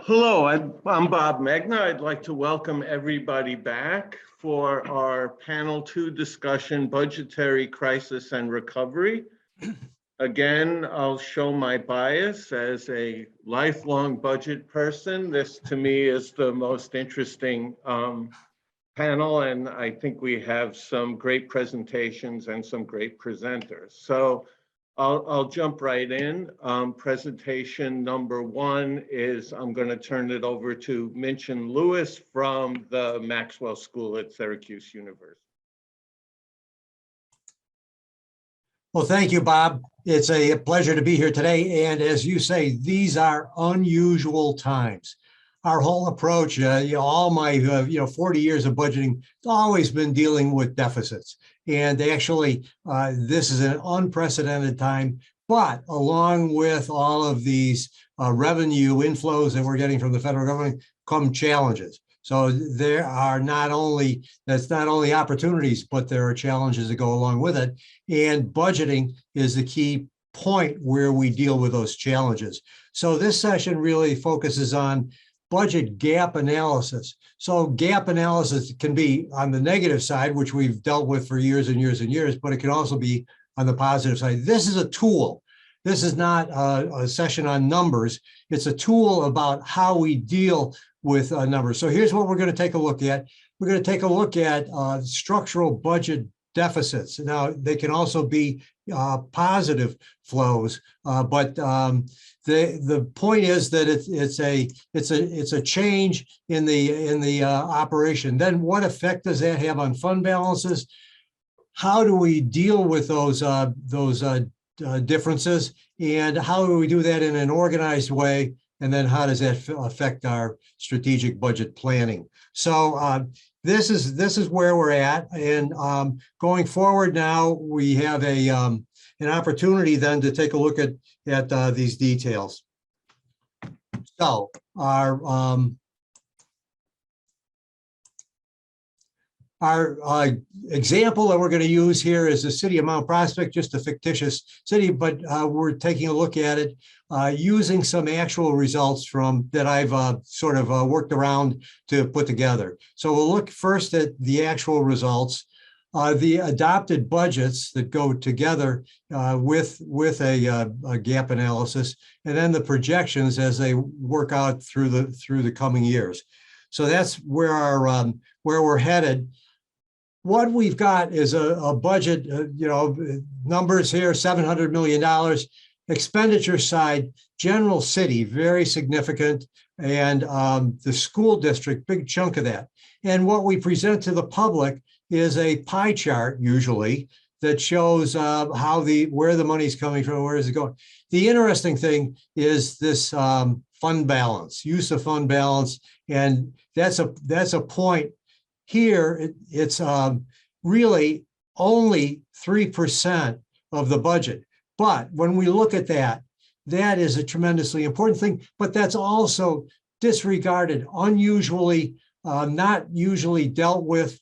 Hello, I'm Bob Megna. I'd like to welcome everybody back for our panel 2 discussion, Budgetary Crisis and Recovery. Again, I'll show my bias as a lifelong budget person. This to me is the most interesting panel, and I think we have some great presentations and some great presenters. So I'll jump right in. Presentation number 1 is I'm going to turn it over to Minchin Lewis from the Maxwell School at Syracuse University. Well, thank you, Bob. It's a pleasure to be here today. And as you say, these are unusual times. Our whole approach, all my 40 years of budgeting, it's always been dealing with deficits. And actually, this is an unprecedented time. But along with all of these revenue inflows that we're getting from the federal government come challenges. So there are not only opportunities, but there are challenges that go along with it. And budgeting is the key point where we deal with those challenges. So this session really focuses on budget gap analysis. So gap analysis can be on the negative side, which we've dealt with for years and years and years, but it can also be on the positive side. This is a tool. This is not a session on numbers. It's a tool about how we deal with numbers. So here's what we're going to take a look at. We're going to take a look at structural budget deficits. Now, they can also be positive flows, but the point is that it's a change in the operation. Then, what effect does that have on fund balances? How do we deal with those differences, and how do we do that in an organized way? And then, how does that affect our strategic budget planning? So this is where we're at, and going forward now, we have an opportunity then to take a look at these details. So our example that we're going to use here is the city of Mount Prospect, just a fictitious city, but we're taking a look at it using some actual results from that I've sort of worked around to put together. So we'll look first at the actual results, the adopted budgets that go together with a gap analysis, and then the projections as they work out through the coming years. So that's where we're headed. What we've got is a budget, numbers here, $700 million. Expenditure side, general city, very significant, and the school district, big chunk of that. And what we present to the public is a pie chart, usually, that shows where the money's coming from, where is it going. The interesting thing is this fund balance, use of fund balance, and that's a point. Here, it's really only 3% of the budget. But when we look at that, that is a tremendously important thing. But that's also disregarded, unusually, not usually dealt with.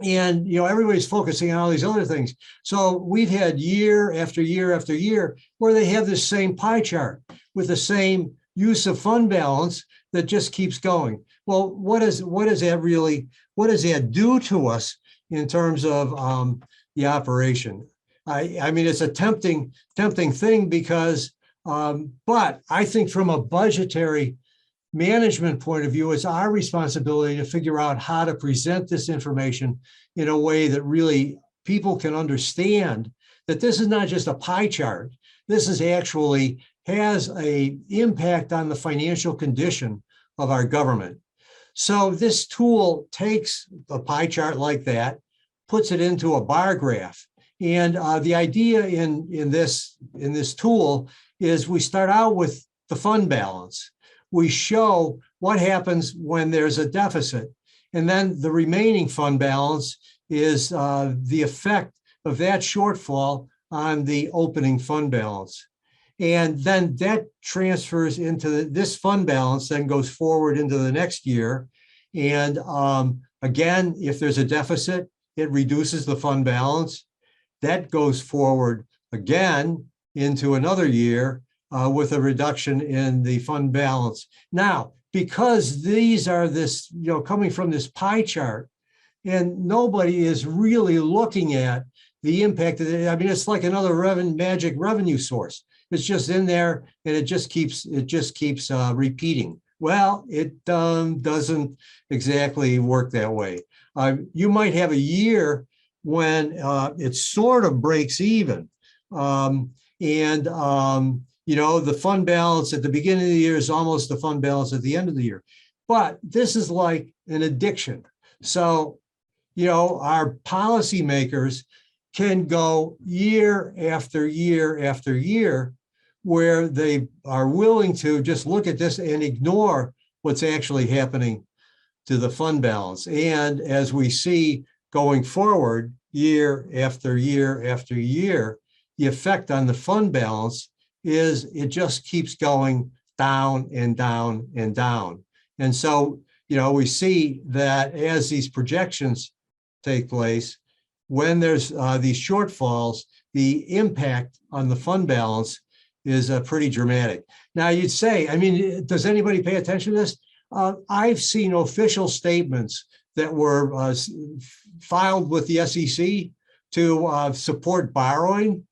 And, everybody's focusing on all these other things. So we've had year after year after year where they have this same pie chart with the same use of fund balance that just keeps going. Well, what does that do to us in terms of the operation? I mean, it's a tempting thing because, but I think from a budgetary management point of view, it's our responsibility to figure out how to present this information in a way that really people can understand that this is not just a pie chart. This is actually has an impact on the financial condition of our government. So this tool takes a pie chart like that, puts it into a bar graph. And the idea in this tool is we start out with the fund balance. We show what happens when there's a deficit. And then the remaining fund balance is the effect of that shortfall on the opening fund balance. And then that transfers into this fund balance, then goes forward into the next year. And again, if there's a deficit, it reduces the fund balance. That goes forward again into another year. with a reduction in the fund balance. Now, because these are this, coming from this pie chart, and nobody is really looking at the impact of it. I mean, it's like another magic revenue source. It's just in there, and it just keeps repeating. Well, it doesn't exactly work that way. You might have a year when it sort of breaks even, the fund balance at the beginning of the year is almost the fund balance at the end of the year. But this is like an addiction. So, our policymakers can go year after year after year where they are willing to just look at this and ignore what's actually happening to the fund balance. And as we see going forward, year after year after year, the effect on the fund balance is it just keeps going down and down and down. And so, we see that as these projections take place, when there's these shortfalls, the impact on the fund balance is pretty dramatic. Now you'd say, I mean, does anybody pay attention to this? I've seen official statements that were filed with the SEC to support borrowing,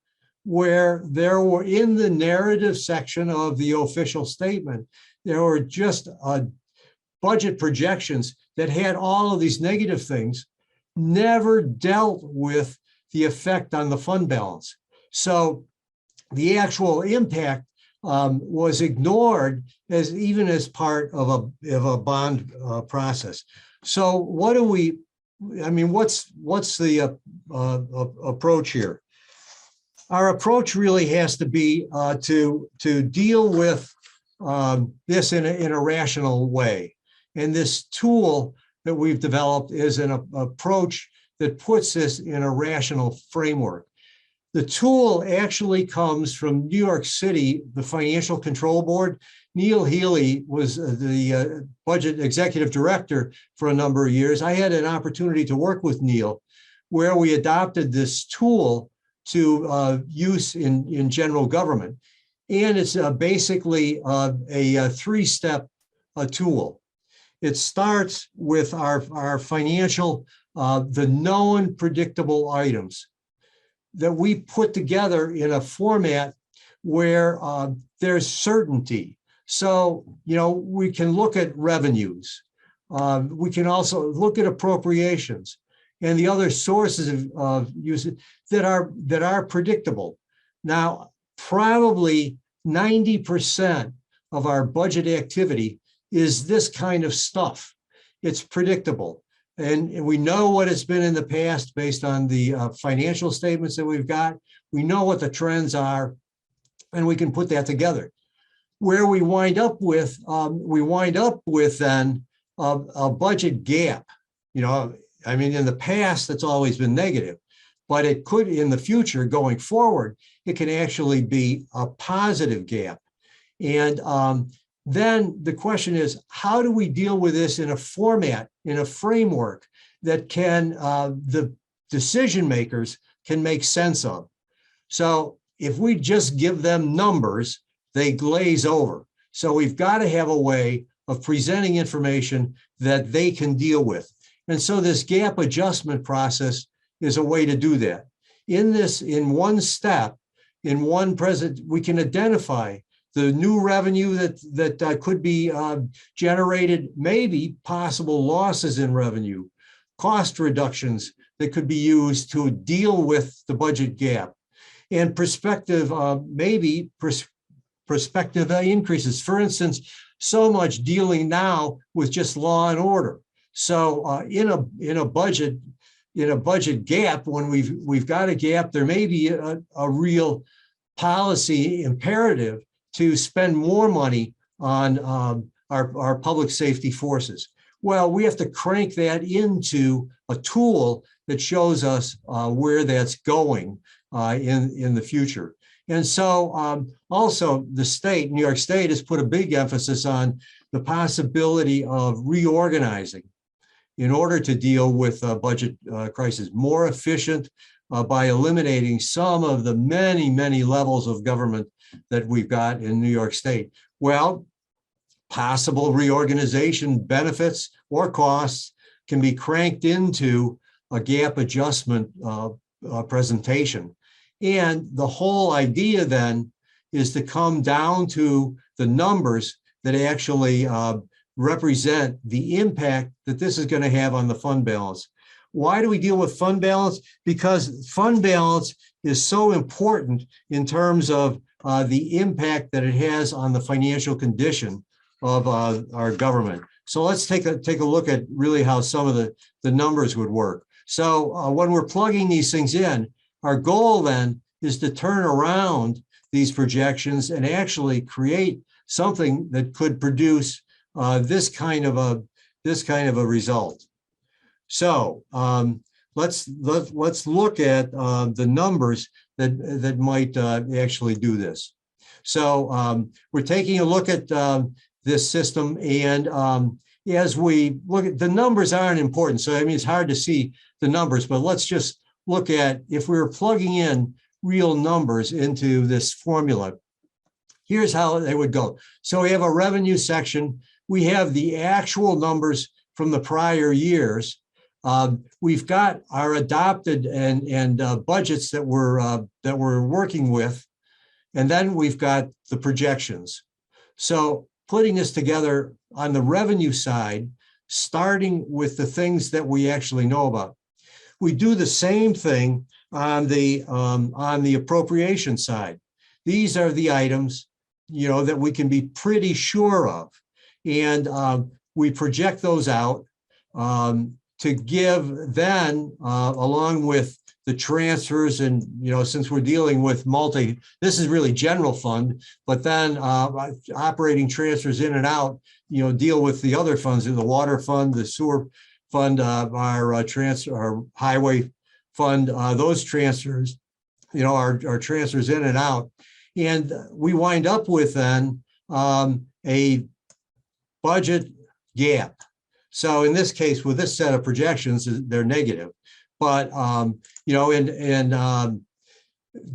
where there were in the narrative section of the official statement, there were just budget projections that had all of these negative things, never dealt with the effect on the fund balance. So the actual impact was ignored even as part of a bond process. So what do we, what's the approach here? Our approach really has to be to deal with this in a rational way. And this tool that we've developed is an approach that puts this in a rational framework. The tool actually comes from New York City, the Financial Control Board. Neil Healy was the budget executive director for a number of years. I had an opportunity to work with Neil, where we adopted this tool to use in general government. And it's basically a three-step tool. It starts with our financial, the known predictable items that we put together in a format where there's certainty. So, we can look at revenues. We can also look at appropriations and the other sources of use that are predictable. Now, probably 90% of our budget activity is this kind of stuff. It's predictable. And we know what it's been in the past based on the financial statements that we've got. We know what the trends are, and we can put that together. Where we wind up with then a budget gap. In the past, it's always been negative, but it could, in the future, going forward, it can actually be a positive gap. And then the question is, how do we deal with this in a format, in a framework that the decision makers can make sense of? So if we just give them numbers, they glaze over. So we've got to have a way of presenting information that they can deal with. And so this gap adjustment process is a way to do that. In one step, in one present, we can identify the new revenue that could be generated, maybe possible losses in revenue, cost reductions that could be used to deal with the budget gap, and prospective increases. For instance, so much dealing now with just law and order. So in a budget gap, when we've got a gap, there may be a real policy imperative to spend more money on our public safety forces. Well, we have to crank that into a tool that shows us where that's going in the future. And so also the state, New York State, has put a big emphasis on the possibility of reorganizing in order to deal with budget crisis, more efficient by eliminating some of the many, many levels of government that we've got in New York State? Well, possible reorganization benefits or costs can be cranked into a gap adjustment presentation. And the whole idea then is to come down to the numbers that actually represent the impact that this is going to have on the fund balance. Why do we deal with fund balance? Because fund balance is so important in terms of the impact that it has on the financial condition of our government. So let's take a look at really how some of the numbers would work. So when we're plugging these things in, our goal then is to turn around these projections and actually create something that could produce this kind of a result. So let's look at the numbers that might actually do this. So we're taking a look at this system, and as we look at the numbers aren't important. So I mean, it's hard to see the numbers, but let's just look at if we were plugging in real numbers into this formula. Here's how they would go. So we have a revenue section. We have the actual numbers from the prior years. We've got our adopted and budgets that we're working with, and then we've got the projections. So putting this together on the revenue side, starting with the things that we actually know about. We do the same thing on the appropriation side. These are the items, that we can be pretty sure of, and we project those out to give then, along with the transfers, and since we're dealing with this is really general fund, but then operating transfers in and out, deal with the other funds, the water fund, the sewer fund, our highway fund, those transfers, our transfers in and out. And we wind up with then a budget gap. So in this case, with this set of projections, they're negative. But,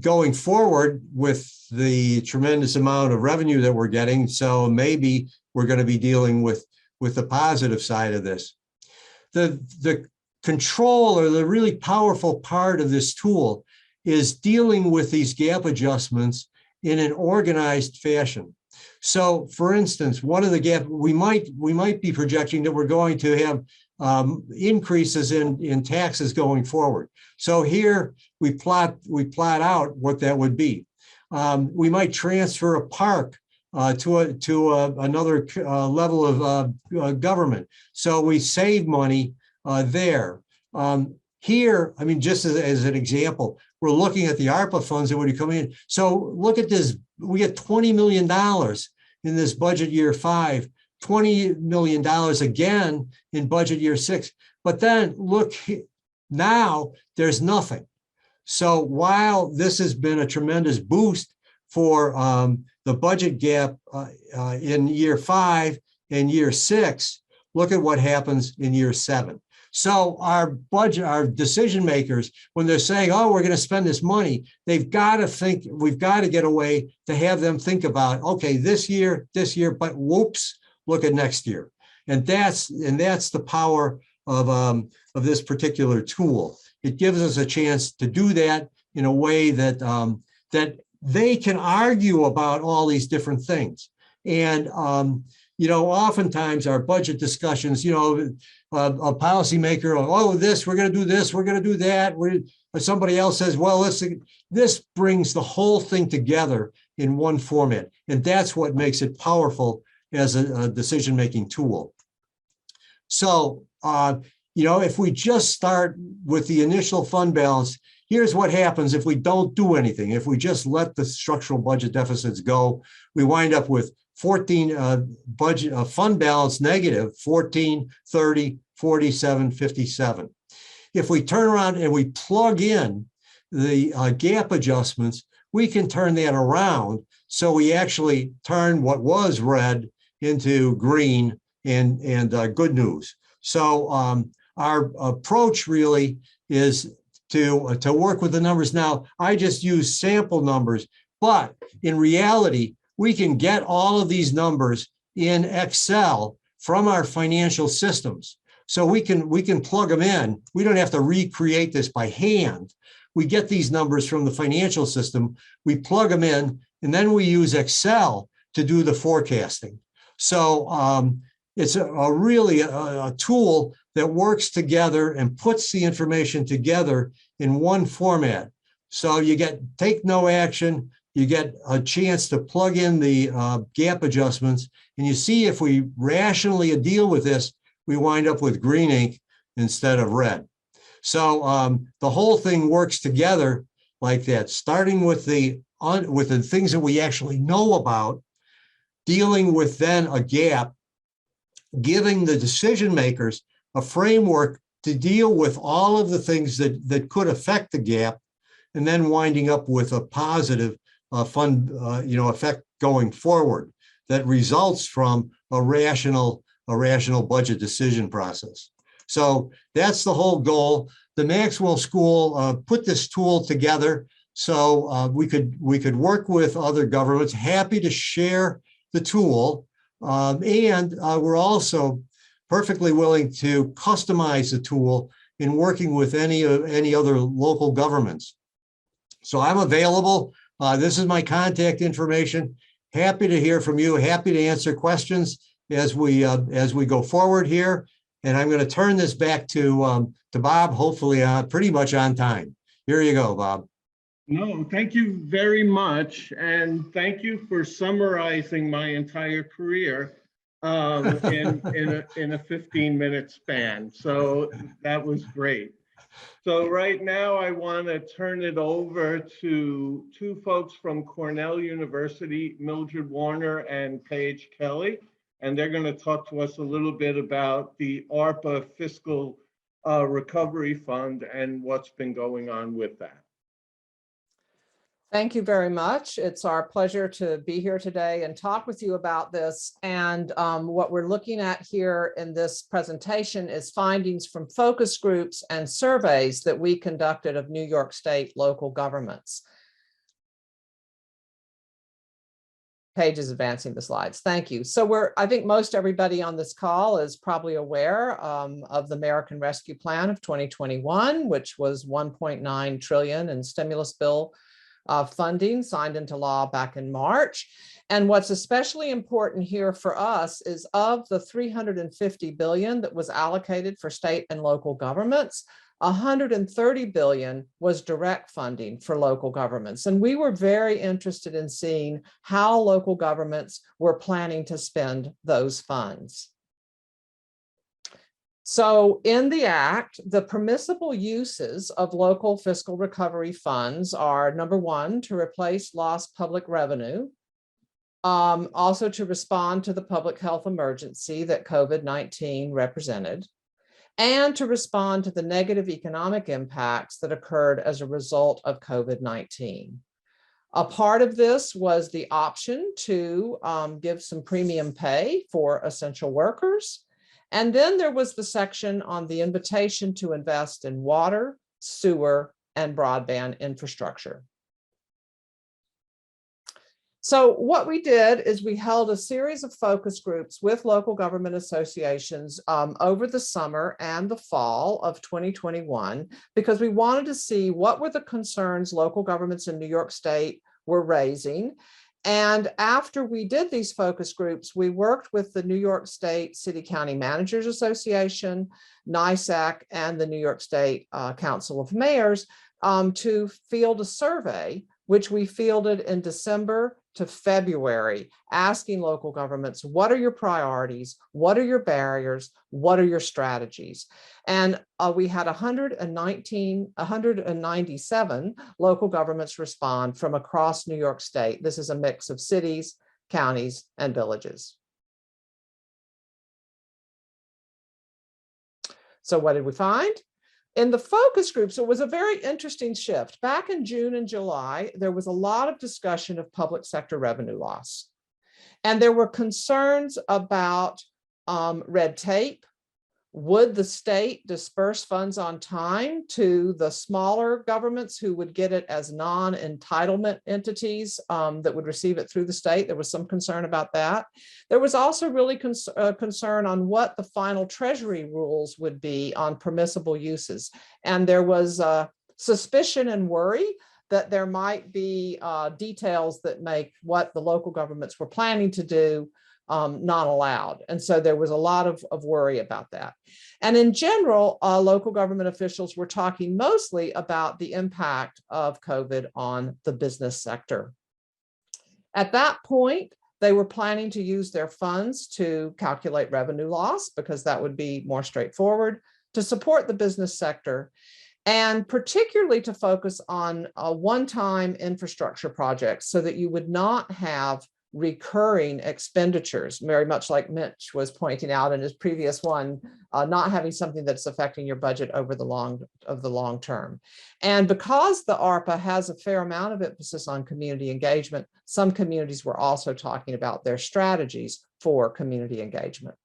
going forward with the tremendous amount of revenue that we're getting, so maybe we're going to be dealing with the positive side of this. The control, or the really powerful part of this tool, is dealing with these gap adjustments in an organized fashion. So for instance, one of the gap, we might be projecting that we're going to have increases in taxes going forward. So here we plot out what that would be. We might transfer a park to another level of government. So we save money there. Here, I mean, just as an example, we're looking at the ARPA funds that would be coming in. So look at this, we get $20 million in this budget year 5, $20 million again in budget year 6. But then look, now there's nothing. So while this has been a tremendous boost for the budget gap in year 5 and year 6, look at what happens in year 7. So our decision makers, when they're saying, oh, we're going to spend this money, they've got to think, we've got to get a way to have them think about, okay, this year, but whoops, look at next year. And that's the power of this particular tool. It gives us a chance to do that in a way that that they can argue about all these different things. And oftentimes our budget discussions, a policymaker, oh, we're going to do this, we're going to do that. Somebody else says, well, this brings the whole thing together in one format. And that's what makes it powerful as a decision-making tool. So, if we just start with the initial fund balance, here's what happens if we don't do anything. If we just let the structural budget deficits go, we wind up with 14 fund balance negative, 14, 30, 47, 57. If we turn around and we plug in the gap adjustments, we can turn that around. So we actually turn what was red into green and good news. So our approach really is to work with the numbers. Now, I just use sample numbers But in reality, we can get all of these numbers in Excel from our financial systems. So we can plug them in. We don't have to recreate this by hand. We get these numbers from the financial system, we plug them in, and then we use Excel to do the forecasting. So it's really a tool that works together and puts the information together in one format. So you take no action, you get a chance to plug in the gap adjustments, and you see if we rationally deal with this, we wind up with green ink instead of red. So the whole thing works together like that, starting with the things that we actually know about, dealing with then a gap, giving the decision makers a framework to deal with all of the things that could affect the gap, and then winding up with a positive effect going forward that results from a rational budget decision process. So that's the whole goal. The Maxwell School put this tool together so we could work with other governments. Happy to share the tool, and we're also perfectly willing to customize the tool in working with any other local governments. So I'm available. This is my contact information. Happy to hear from you. Happy to answer questions as we go forward here. And I'm going to turn this back to Bob, hopefully pretty much on time. Here you go, Bob. No, thank you very much. And thank you for summarizing my entire career in a 15-minute span. So that was great. So right now I want to turn it over to two folks from Cornell University, Mildred Warner and Paige Kelly. And they're going to talk to us a little bit about the ARPA Fiscal Recovery Fund and what's been going on with that. Thank you very much. It's our pleasure to be here today and talk with you about this. And what we're looking at here in this presentation is findings from focus groups and surveys that we conducted of New York State local governments. Paige is advancing the slides. Thank you. So I think most everybody on this call is probably aware of the American Rescue Plan of 2021, which was $1.9 trillion in stimulus bill funding signed into law back in March. And what's especially important here for us is of the $350 billion that was allocated for state and local governments, $130 billion was direct funding for local governments. And we were very interested in seeing how local governments were planning to spend those funds. So in the Act, the permissible uses of local fiscal recovery funds are, number one, to replace lost public revenue, also to respond to the public health emergency that COVID-19 represented, and to respond to the negative economic impacts that occurred as a result of COVID-19. A part of this was the option to give some premium pay for essential workers. And then there was the section on the invitation to invest in water, sewer, and broadband infrastructure. So what we did is we held a series of focus groups with local government associations over the summer and the fall of 2021, because we wanted to see what were the concerns local governments in New York State were raising. And after we did these focus groups, we worked with the New York State City County Managers Association, NYSAC, and the New York State Council of Mayors to field a survey, which we fielded in December to February, asking local governments, what are your priorities? What are your barriers? What are your strategies? And we had 197 local governments respond from across New York State. This is a mix of cities, counties, and villages. So what did we find? In the focus groups, it was a very interesting shift. Back in June and July, there was a lot of discussion of public sector revenue loss. And there were concerns about red tape, Would the state disperse funds on time to the smaller governments who would get it as non-entitlement entities that would receive it through the state? There was some concern about that. There was also really concern on what the final Treasury rules would be on permissible uses. And there was suspicion and worry that there might be details that make what the local governments were planning to do not allowed. And so there was a lot of worry about that. And in general, local government officials were talking mostly about the impact of COVID on the business sector. At that point, they were planning to use their funds to calculate revenue loss because that would be more straightforward, to support the business sector, and particularly to focus on one-time infrastructure projects so that you would not have recurring expenditures, very much like Mitch was pointing out in his previous one, not having something that's affecting your budget over the long term. And because the ARPA has a fair amount of emphasis on community engagement, some communities were also talking about their strategies for community engagement.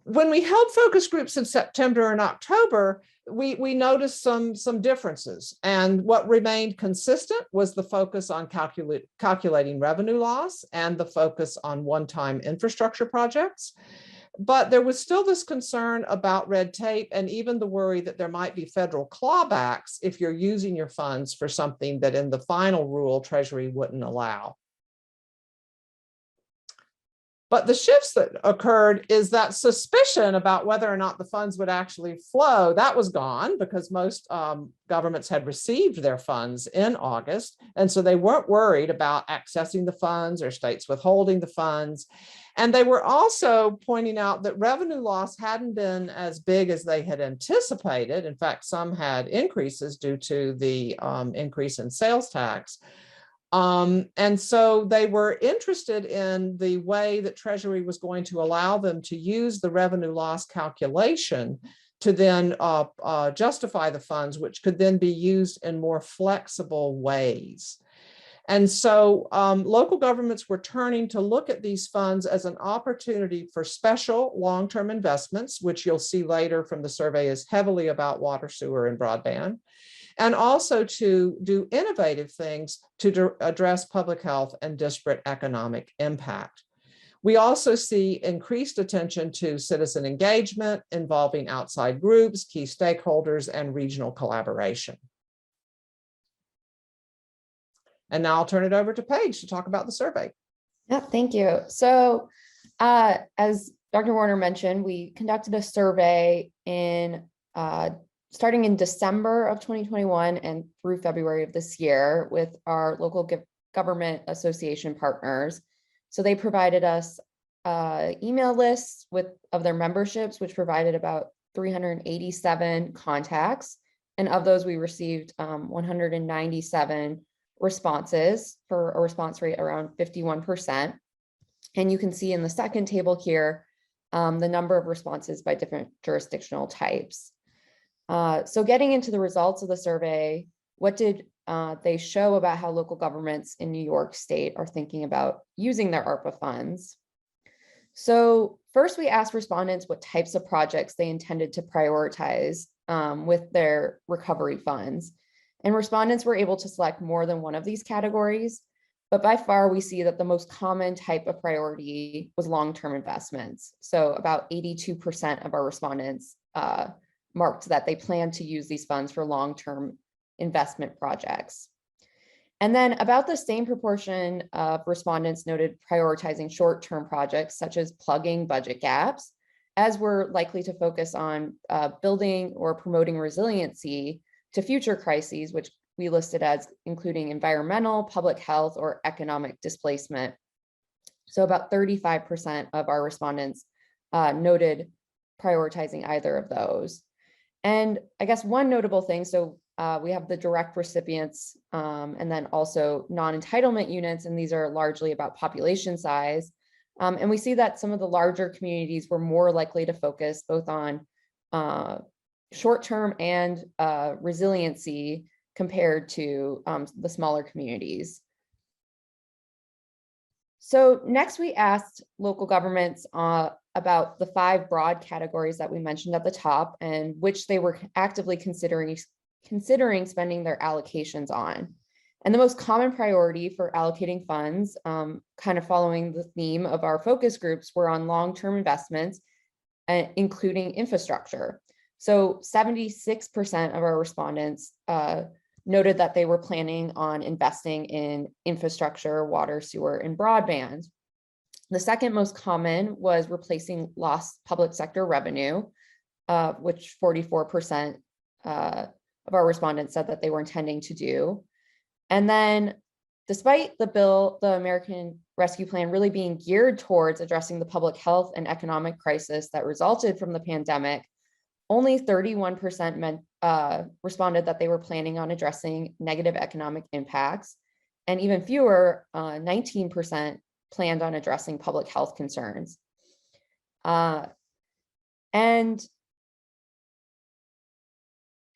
When we held focus groups in September and October, we noticed some differences. And what remained consistent was the focus on calculating revenue loss and the focus on one-time infrastructure projects. But there was still this concern about red tape and even the worry that there might be federal clawbacks if you're using your funds for something that in the final rule Treasury wouldn't allow. But the shifts that occurred is that suspicion about whether or not the funds would actually flow, that was gone because most governments had received their funds in August. And so they weren't worried about accessing the funds or states withholding the funds. And they were also pointing out that revenue loss hadn't been as big as they had anticipated. In fact, some had increases due to the increase in sales tax. And so they were interested in the way that Treasury was going to allow them to use the revenue loss calculation to then justify the funds, which could then be used in more flexible ways. And so local governments were turning to look at these funds as an opportunity for special long-term investments, which you'll see later from the survey is heavily about water, sewer, and broadband, and also to do innovative things to address public health and disparate economic impact. We also see increased attention to citizen engagement involving outside groups, key stakeholders, and regional collaboration. And now I'll turn it over to Paige to talk about the survey. Yeah, thank you. So as Dr. Warner mentioned, we conducted a survey in starting in December of 2021 and through February of this year with our local government association partners. So they provided us email lists of their memberships, which provided about 387 contacts. And of those, we received 197 responses for a response rate around 51%. And you can see in the second table here, the number of responses by different jurisdictional types. So getting into the results of the survey, what did they show about how local governments in New York State are thinking about using their ARPA funds? So first we asked respondents what types of projects they intended to prioritize with their recovery funds. And respondents were able to select more than one of these categories, but by far we see that the most common type of priority was long-term investments. So about 82% of our respondents marked that they plan to use these funds for long-term investment projects. And then about the same proportion of respondents noted prioritizing short-term projects such as plugging budget gaps, as we're likely to focus on building or promoting resiliency to future crises, which we listed as including environmental, public health, or economic displacement. So about 35% of our respondents noted prioritizing either of those. And I guess one notable thing, so we have the direct recipients and then also non-entitlement units, and these are largely about population size. And we see that some of the larger communities were more likely to focus both on short-term and resiliency compared to the smaller communities. So next we asked local governments about the 5 broad categories that we mentioned at the top and which they were actively considering spending their allocations on. And the most common priority for allocating funds, kind of following the theme of our focus groups, were on long-term investments, including infrastructure. So 76% of our respondents noted that they were planning on investing in infrastructure, water, sewer, and broadband. The second most common was replacing lost public sector revenue, which 44% of our respondents said that they were intending to do. And then despite the American Rescue Plan really being geared towards addressing the public health and economic crisis that resulted from the pandemic, only 31% responded that they were planning on addressing negative economic impacts, and even fewer, 19%, planned on addressing public health concerns. And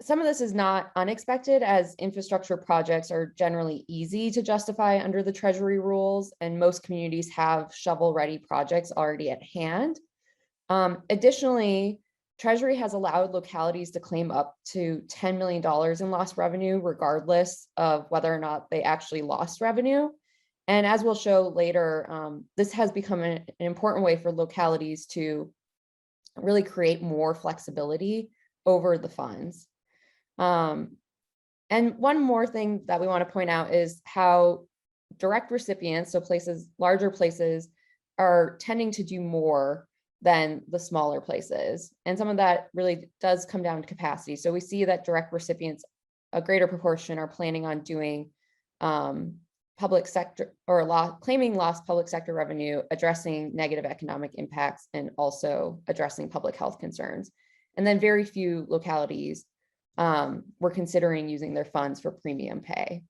some of this is not unexpected, as infrastructure projects are generally easy to justify under the Treasury rules, and most communities have shovel-ready projects already at hand. Additionally, Treasury has allowed localities to claim up to $10 million in lost revenue, regardless of whether or not they actually lost revenue. And as we'll show later, this has become an important way for localities to really create more flexibility over the funds. And one more thing that we want to point out is how direct recipients, so larger places, are tending to do more than the smaller places. And some of that really does come down to capacity. So we see that direct recipients, a greater proportion, are planning on doing public sector or claiming lost public sector revenue, addressing negative economic impacts, and also addressing public health concerns. And then very few localities were considering using their funds for premium pay.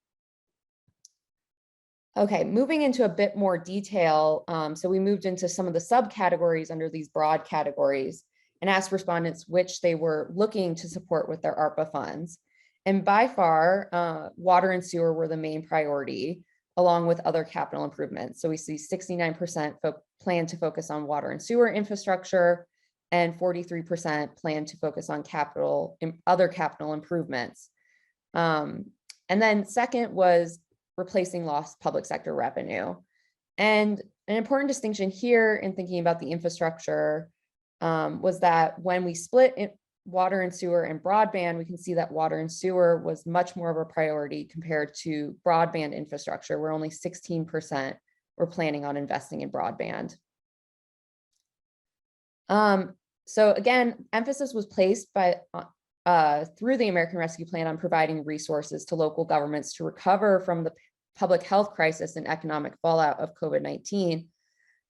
Okay, moving into a bit more detail. So we moved into some of the subcategories under these broad categories and asked respondents which they were looking to support with their ARPA funds. And by far, water and sewer were the main priority, along with other capital improvements. So we see 69% plan to focus on water and sewer infrastructure, and 43% plan to focus on other capital improvements. And then second was replacing lost public sector revenue. And an important distinction here in thinking about the infrastructure was that when we split water and sewer and broadband, we can see that water and sewer was much more of a priority compared to broadband infrastructure, where only 16% were planning on investing in broadband. So again, emphasis was placed through the American Rescue Plan on providing resources to local governments to recover from the public health crisis and economic fallout of COVID-19.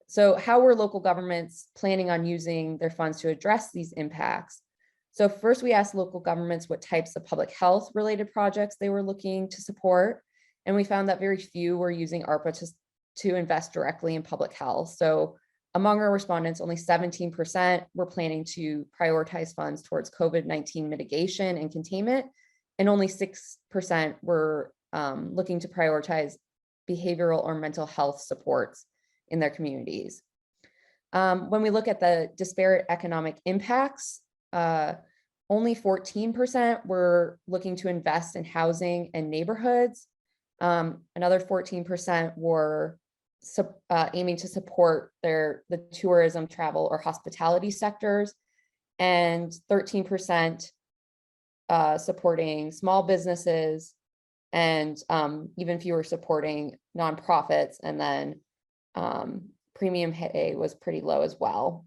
So how were local governments planning on using their funds to address these impacts? So first, we asked local governments what types of public health related projects they were looking to support. And we found that very few were using ARPA to invest directly in public health. So among our respondents, only 17% were planning to prioritize funds towards COVID-19 mitigation and containment, and only 6% were looking to prioritize behavioral or mental health supports in their communities. When we look at the disparate economic impacts, only 14% were looking to invest in housing and neighborhoods. Another 14% were aiming to support the tourism, travel, or hospitality sectors, and 13% supporting small businesses, and even fewer supporting nonprofits. And then premium pay was pretty low as well.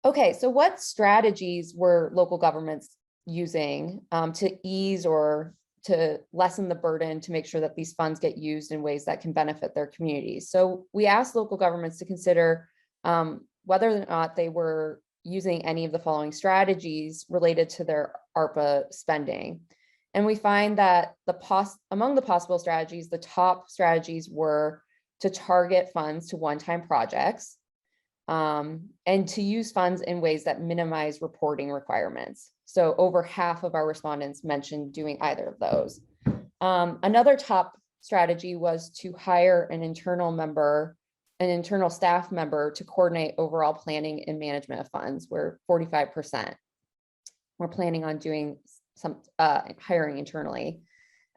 Okay, so what strategies were local governments using to ease or to lessen the burden to make sure that these funds get used in ways that can benefit their communities? So we asked local governments to consider whether or not they were using any of the following strategies related to their ARPA spending. And we find that among the possible strategies, the top strategies were to target funds to one-time projects, and to use funds in ways that minimize reporting requirements. So over half of our respondents mentioned doing either of those. Another top strategy was to hire an internal staff member to coordinate overall planning and management of funds, where 45% were planning on doing some hiring internally.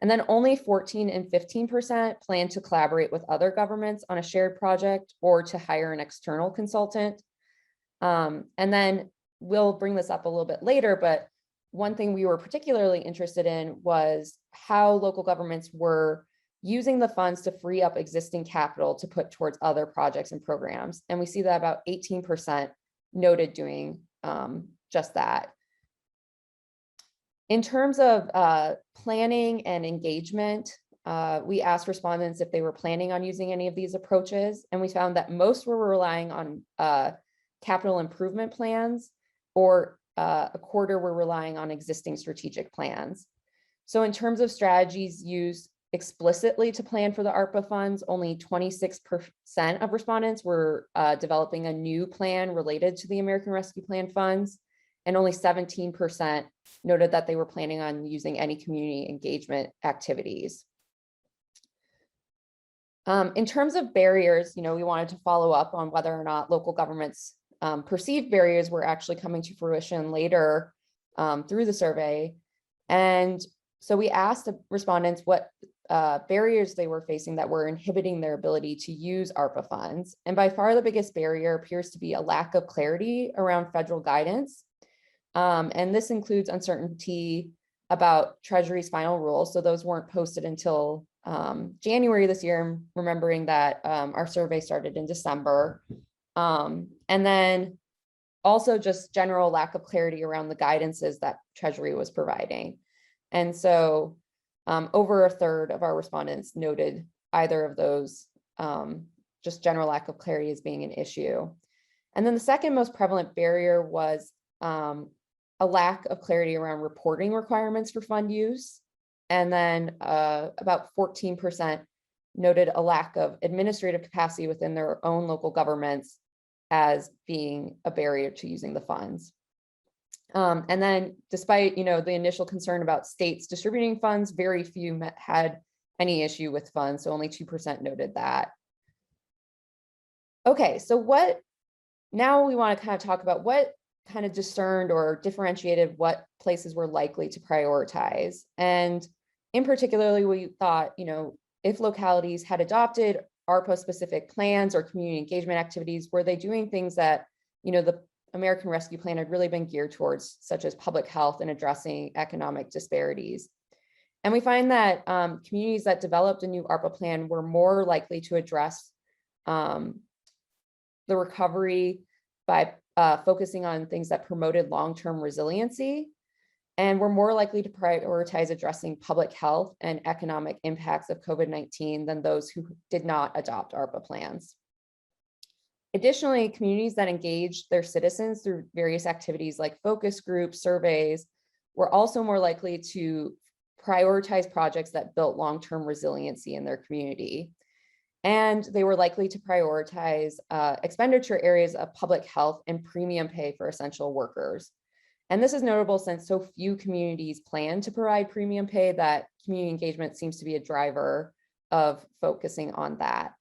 And then only 14 and 15% plan to collaborate with other governments on a shared project or to hire an external consultant. And then we'll bring this up a little bit later, but one thing we were particularly interested in was how local governments were using the funds to free up existing capital to put towards other projects and programs. And we see that about 18% noted doing just that. In terms of planning and engagement, we asked respondents if they were planning on using any of these approaches, and we found that most were relying on capital improvement plans, or a quarter were relying on existing strategic plans. So in terms of strategies used explicitly to plan for the ARPA funds, only 26% of respondents were developing a new plan related to the American Rescue Plan funds, and only 17% noted that they were planning on using any community engagement activities. In terms of barriers, we wanted to follow up on whether or not local governments perceived barriers were actually coming to fruition later through the survey. And so we asked the respondents what barriers they were facing that were inhibiting their ability to use ARPA funds. And by far the biggest barrier appears to be a lack of clarity around federal guidance. And this includes uncertainty about Treasury's final rules. So those weren't posted until January this year, remembering that our survey started in December. And then also just general lack of clarity around the guidances that Treasury was providing. And so over a third of our respondents noted either of those, just general lack of clarity as being an issue. And then the second most prevalent barrier was a lack of clarity around reporting requirements for fund use. And then about 14% noted a lack of administrative capacity within their own local governments as being a barrier to using the funds. And then despite, the initial concern about states distributing funds, very few had any issue with funds. So only 2% noted that. Okay, so now we want to kind of talk about what kind of discerned or differentiated what places were likely to prioritize. And in particularly, we thought, if localities had adopted ARPA specific plans or community engagement activities, were they doing things that, the American Rescue Plan had really been geared towards, such as public health and addressing economic disparities. And we find that communities that developed a new ARPA plan were more likely to address the recovery by focusing on things that promoted long-term resiliency, and were more likely to prioritize addressing public health and economic impacts of COVID-19 than those who did not adopt ARPA plans. Additionally, communities that engaged their citizens through various activities like focus groups, surveys, were also more likely to prioritize projects that built long-term resiliency in their community. And they were likely to prioritize expenditure areas of public health and premium pay for essential workers. And this is notable since so few communities plan to provide premium pay that community engagement seems to be a driver of focusing on that.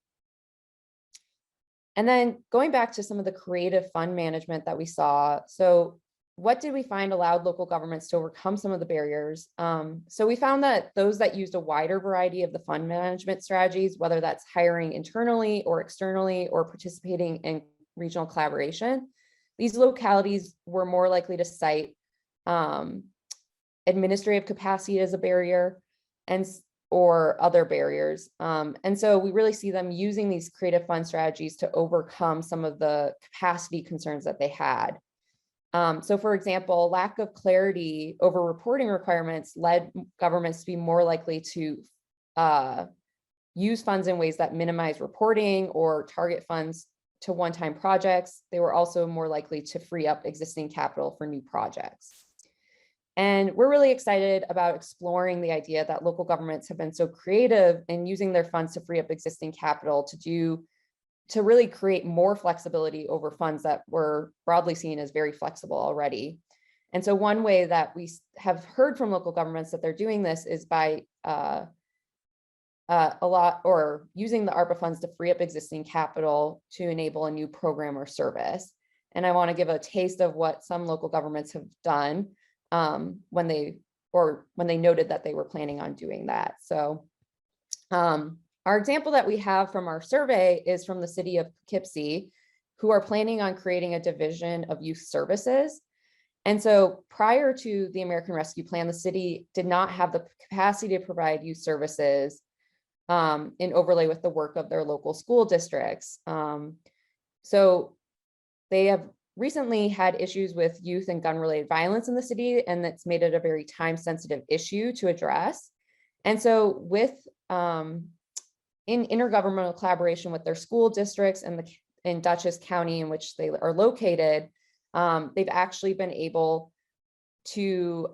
And then going back to some of the creative fund management that we saw. So what did we find allowed local governments to overcome some of the barriers? So we found that those that used a wider variety of the fund management strategies, whether that's hiring internally or externally or participating in regional collaboration, these localities were more likely to cite administrative capacity as a barrier or other barriers. And so we really see them using these creative fund strategies to overcome some of the capacity concerns that they had. So for example, lack of clarity over reporting requirements led governments to be more likely to use funds in ways that minimize reporting or target funds to one-time projects. They were also more likely to free up existing capital for new projects. And we're really excited about exploring the idea that local governments have been so creative in using their funds to free up existing capital to really create more flexibility over funds that were broadly seen as very flexible already. And so one way that we have heard from local governments that they're doing this is by using the ARPA funds to free up existing capital to enable a new program or service. And I want to give a taste of what some local governments have done when they noted that they were planning on doing that. So our example that we have from our survey is from the city of Poughkeepsie, who are planning on creating a division of youth services. And so prior to the American Rescue Plan, the city did not have the capacity to provide youth services in overlay with the work of their local school districts. So they have recently had issues with youth and gun-related violence in the city, and that's made it a very time-sensitive issue to address. And so with in intergovernmental collaboration with their school districts and in Dutchess County in which they are located, they've actually been able to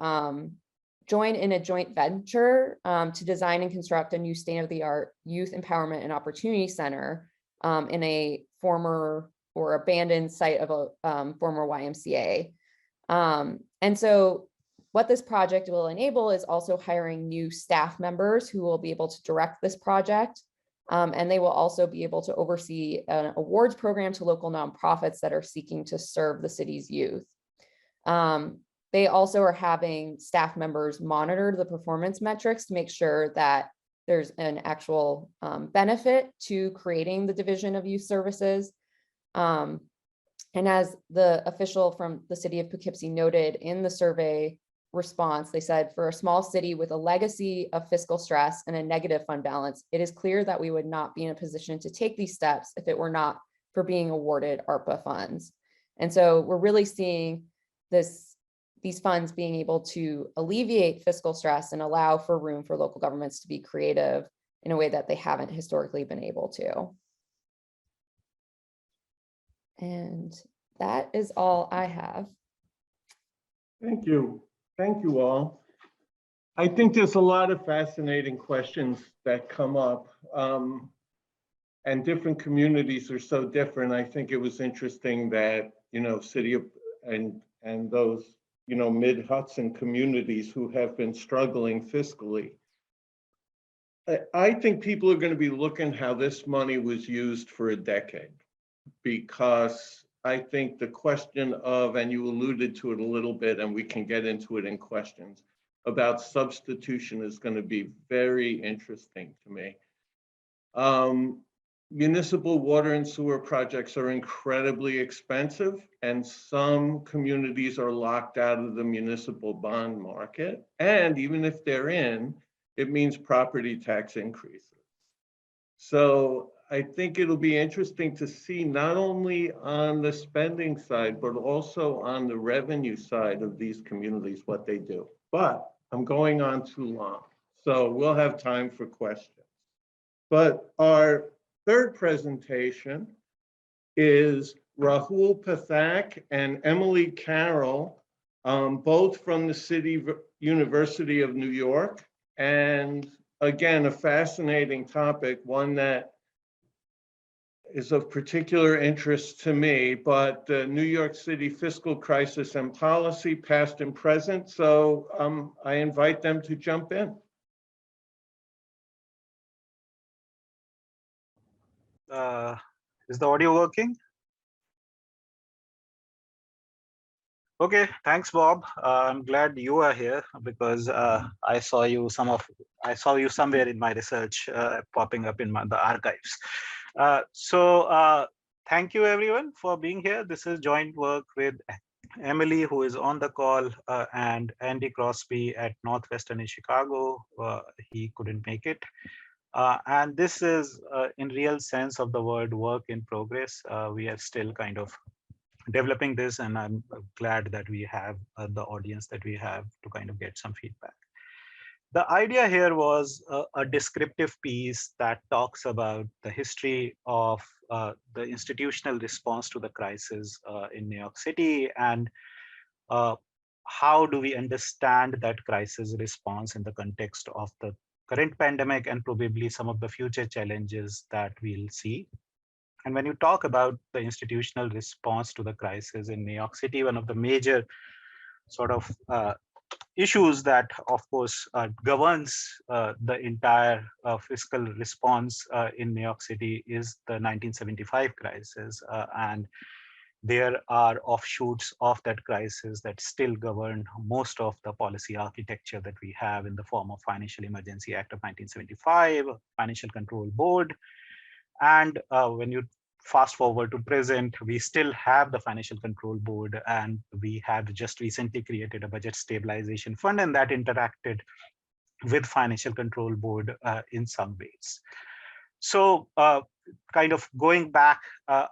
join in a joint venture to design and construct a new state-of-the-art youth empowerment and opportunity center in a former or abandoned site of a former YMCA. And so what this project will enable is also hiring new staff members who will be able to direct this project. And they will also be able to oversee an awards program to local nonprofits that are seeking to serve the city's youth. They also are having staff members monitor the performance metrics to make sure that there's an actual benefit to creating the division of youth services. And as the official from the city of Poughkeepsie noted in the survey response, they said, for a small city with a legacy of fiscal stress and a negative fund balance, it is clear that we would not be in a position to take these steps if it were not for being awarded ARPA funds. And so we're really seeing these funds being able to alleviate fiscal stress and allow for room for local governments to be creative in a way that they haven't historically been able to. And that is all I have. Thank you. Thank you all. I think there's a lot of fascinating questions that come up, and different communities are so different. I think it was interesting that, city of, and those, mid-Hudson communities who have been struggling fiscally. I think people are going to be looking how this money was used for a decade, because I think the question of, and you alluded to it a little bit, and we can get into it in questions, about substitution is going to be very interesting to me. Municipal water and sewer projects are incredibly expensive, and some communities are locked out of the municipal bond market. And even if they're in, it means property tax increases. So I think it'll be interesting to see not only on the spending side, but also on the revenue side of these communities, what they do. But I'm going on too long, so we'll have time for questions. But our third presentation is Rahul Pathak and Emily Carroll, both from the City University of New York. And again, a fascinating topic, one that is of particular interest to me, but the New York City fiscal crisis and policy, past and present. So I invite them to jump in. Is the audio working? Okay, thanks, Bob. I'm glad you are here because I saw you somewhere in my research popping up in the archives. So thank you everyone for being here. This is joint work with Emily, who is on the call, and Andy Crosby at Northwestern in Chicago. He couldn't make it. And this is in real sense of the word work in progress. We are still kind of developing this, and I'm glad that we have the audience that we have to kind of get some feedback. The idea here was a descriptive piece that talks about the history of the institutional response to the crisis in New York City, and how do we understand that crisis response in the context of the current pandemic and probably some of the future challenges that we'll see. And when you talk about the institutional response to the crisis in New York City, one of the major sort of issues that, of course, governs the entire fiscal response in New York City is the 1975 crisis. And there are offshoots of that crisis that still govern most of the policy architecture that we have in the form of Financial Emergency Act of 1975, Financial Control Board. And when you fast forward to present, we still have the Financial Control Board, and we have just recently created a budget stabilization fund, and that interacted with Financial Control Board in some ways. So kind of going back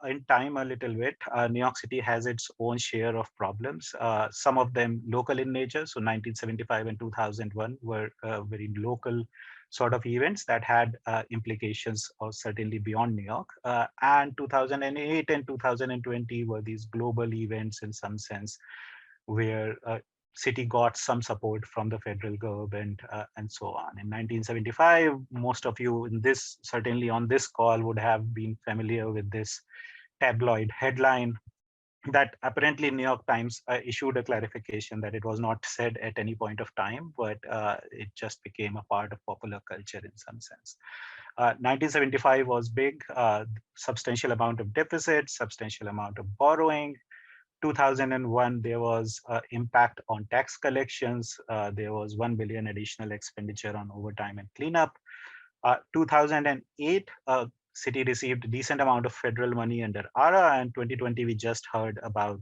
in time a little bit, New York City has its own share of problems, some of them local in nature. So 1975 and 2001 were very local sort of events that had implications certainly beyond New York. And 2008 and 2020 were these global events in some sense, where city got some support from the federal government and so on. In 1975, most of you in this, certainly on this call, would have been familiar with this tabloid headline that apparently New York Times issued a clarification that it was not said at any point of time, but it just became a part of popular culture in some sense. 1975 was big, substantial amount of deficit, substantial amount of borrowing. 2001, there was impact on tax collections. There was 1 billion additional expenditure on overtime and cleanup. 2008, city received a decent amount of federal money under ARPA, and 2020, we just heard about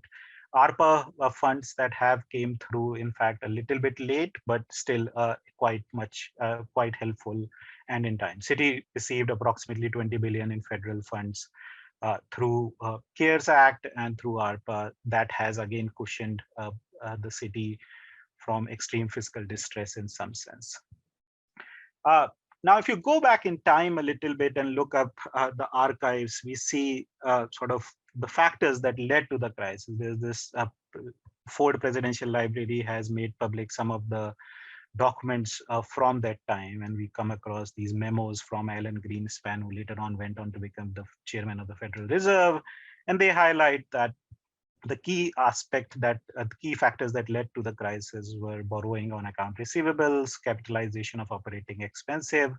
ARPA funds that have came through, in fact, a little bit late, but still quite helpful and in time. City received approximately 20 billion in federal funds through CARES Act and through ARPA. That has again cushioned the city from extreme fiscal distress in some sense. Now, if you go back in time a little bit and look up the archives, we see sort of the factors that led to the crisis. There's this Ford Presidential Library has made public some of the documents from that time, and we come across these memos from Alan Greenspan, who later on went on to become the chairman of the Federal Reserve, and they highlight that the key aspect that the key factors that led to the crisis were borrowing on account receivables, capitalization of operating expenses,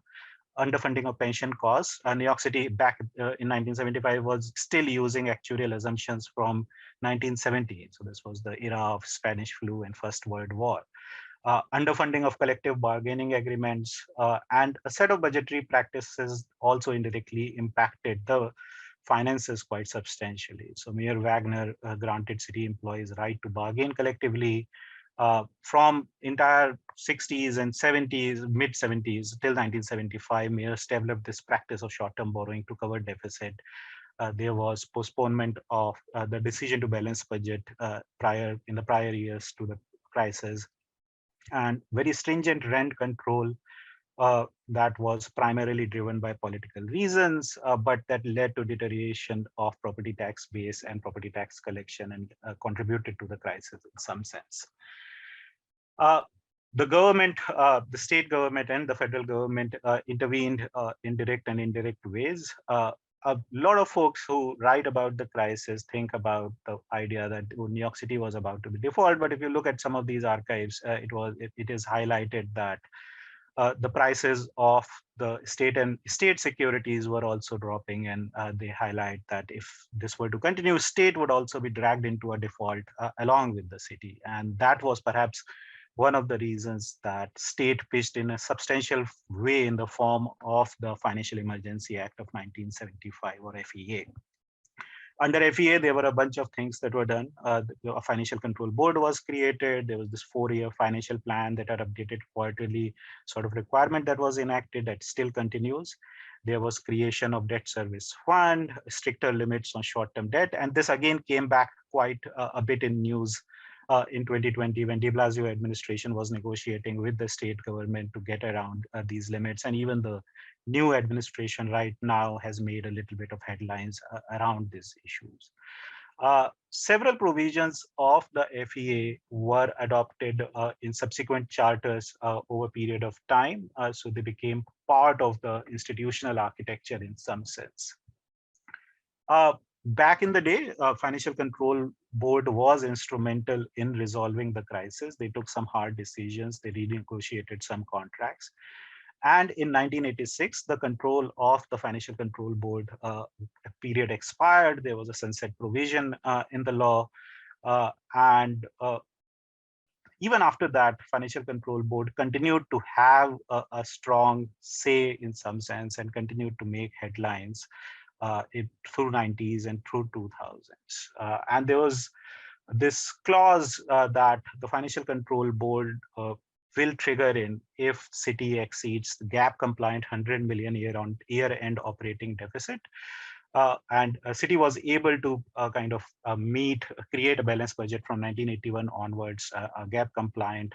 underfunding of pension costs. New York City back in 1975 was still using actuarial assumptions from 1970. So this was the era of Spanish flu and First World War. Underfunding of collective bargaining agreements, and a set of budgetary practices also indirectly impacted the finances quite substantially. So Mayor Wagner granted city employees right to bargain collectively. From entire 60s and 70s, mid 70s till 1975, mayors developed this practice of short-term borrowing to cover deficit. There was postponement of the decision to balance budget in the prior years to the crisis, and very stringent rent control that was primarily driven by political reasons, but that led to deterioration of property tax base and property tax collection, and contributed to the crisis in some sense. The government, the state government and the federal government intervened in direct and indirect ways. A lot of folks who write about the crisis think about the idea that New York City was about to be default, but if you look at some of these archives, it is highlighted that the prices of the state securities were also dropping, and they highlight that if this were to continue, state would also be dragged into a default along with the city. And that was perhaps one of the reasons that state pitched in a substantial way in the form of the Financial Emergency Act of 1975, or FEA. Under FEA, there were a bunch of things that were done. A financial control board was created. There was this 4-year financial plan that are updated quarterly sort of requirement that was enacted that still continues. There was creation of debt service fund, stricter limits on short-term debt. And this again came back quite a bit in news in 2020 when de Blasio administration was negotiating with the state government to get around these limits. And even the new administration right now has made a little bit of headlines around these issues. Several provisions of the FEA were adopted in subsequent charters over a period of time. So they became part of the institutional architecture in some sense. Back in the day, Financial Control board was instrumental in resolving the crisis. They took some hard decisions. They renegotiated some contracts. And in 1986, the control of the Financial Control Board period expired. There was a sunset provision in the law. And even after that, Financial Control Board continued to have a strong say in some sense and continued to make headlines through 90s and through 2000s. And there was this clause that the Financial Control Board will trigger in if city exceeds the gap compliant 100 million year-end operating deficit. And city was able to create a balanced budget from 1981 onwards, a gap compliant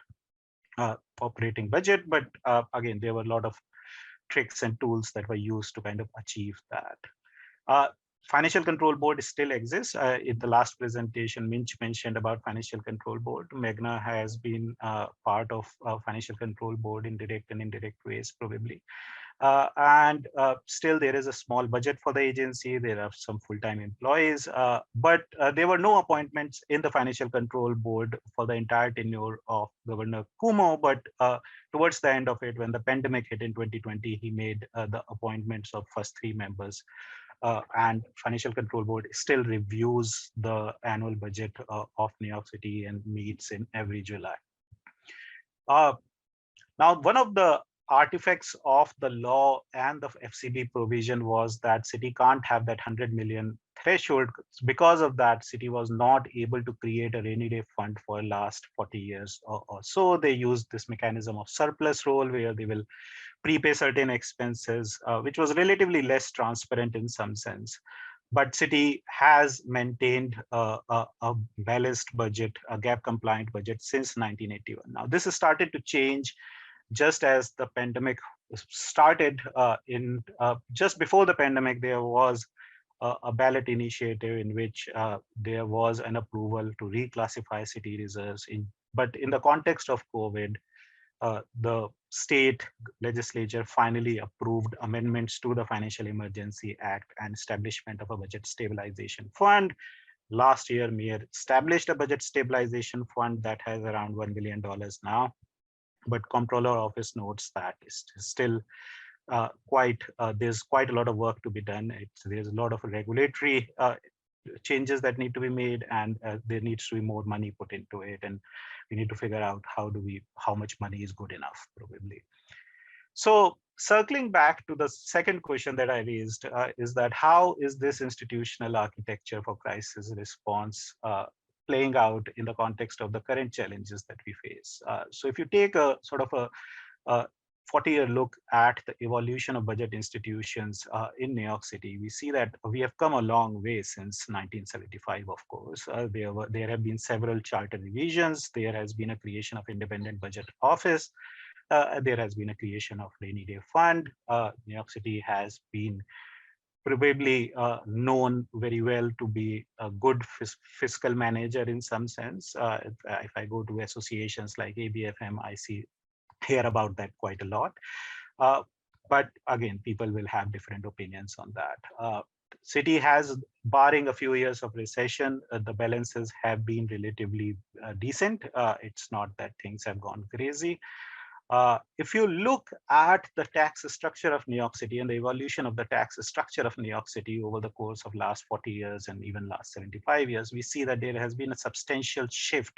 operating budget. But again, there were a lot of tricks and tools that were used to kind of achieve that. Financial Control Board still exists. In the last presentation, Minch mentioned about Financial Control Board. Meghna has been part of Financial Control Board in direct and indirect ways, probably. And still there is a small budget for the agency. There are some full-time employees, but there were no appointments in the Financial Control Board for the entire tenure of Governor Cuomo. But towards the end of it, when the pandemic hit in 2020, he made the appointments of first 3 members. And Financial Control Board still reviews the annual budget of New York City and meets in every July. Now, one of the artifacts of the law and the FCB provision was that city can't have that 100 million threshold. Because of that, city was not able to create a rainy day fund for the last 40 years or so. They used this mechanism of surplus roll where they will prepay certain expenses, which was relatively less transparent in some sense. But city has maintained a balanced budget, a gap compliant budget since 1981. Now, this has started to change just as the pandemic started. Just before the pandemic, there was a ballot initiative in which there was an approval to reclassify city reserves. But in the context of COVID, the state legislature finally approved amendments to the Financial Emergency Act and establishment of a budget stabilization fund. Last year, Mayor established a budget stabilization fund that has around $1 billion now. But Comptroller Office notes that it's still there's quite a lot of work to be done. There's a lot of regulatory changes that need to be made, and there needs to be more money put into it. And we need to figure out how much money is good enough, probably. So circling back to the second question that I raised is that how is this institutional architecture for crisis response playing out in the context of the current challenges that we face? So if you take a sort of a 40-year look at the evolution of budget institutions in New York City, we see that we have come a long way since 1975, of course. There have been several charter revisions. There has been a creation of independent budget office. There has been a creation of rainy day fund. New York City has been probably known very well to be a good fiscal manager in some sense. If I go to associations like ABFM, I hear about that quite a lot. But again, people will have different opinions on that. City has, barring a few years of recession, the balances have been relatively decent. It's not that things have gone crazy. If you look at the tax structure of New York City and the evolution of the tax structure of New York City over the course of last 40 years and even last 75 years, we see that there has been a substantial shift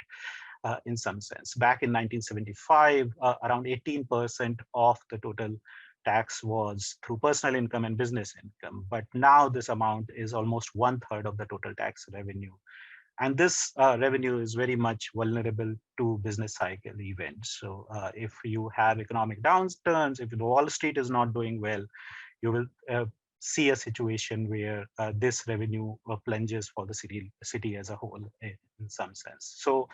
in some sense. Back in 1975, around 18% of the total tax was through personal income and business income. But now this amount is almost 1/3 of the total tax revenue. And this revenue is very much vulnerable to business cycle events. So if you have economic downturns, if the Wall Street is not doing well, you will see a situation where this revenue plunges for the city as a whole in some sense. So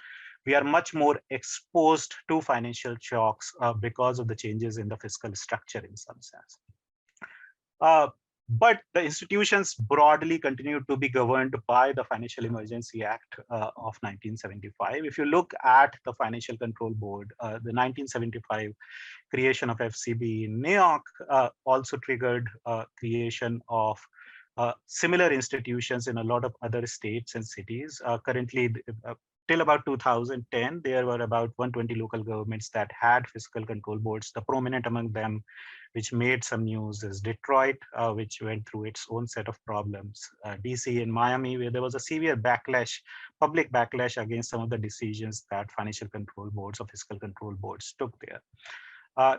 we are much more exposed to financial shocks because of the changes in the fiscal structure in some sense. But the institutions broadly continue to be governed by the Financial Emergency Act of 1975. If you look at the Financial Control Board, the 1975 creation of FCB in New York also triggered creation of similar institutions in a lot of other states and cities. Currently, till about 2010, there were about 120 local governments that had fiscal control boards. The prominent among them, which made some news, is Detroit, which went through its own set of problems. DC and Miami, where there was a severe backlash, public backlash against some of the decisions that financial control boards or fiscal control boards took there.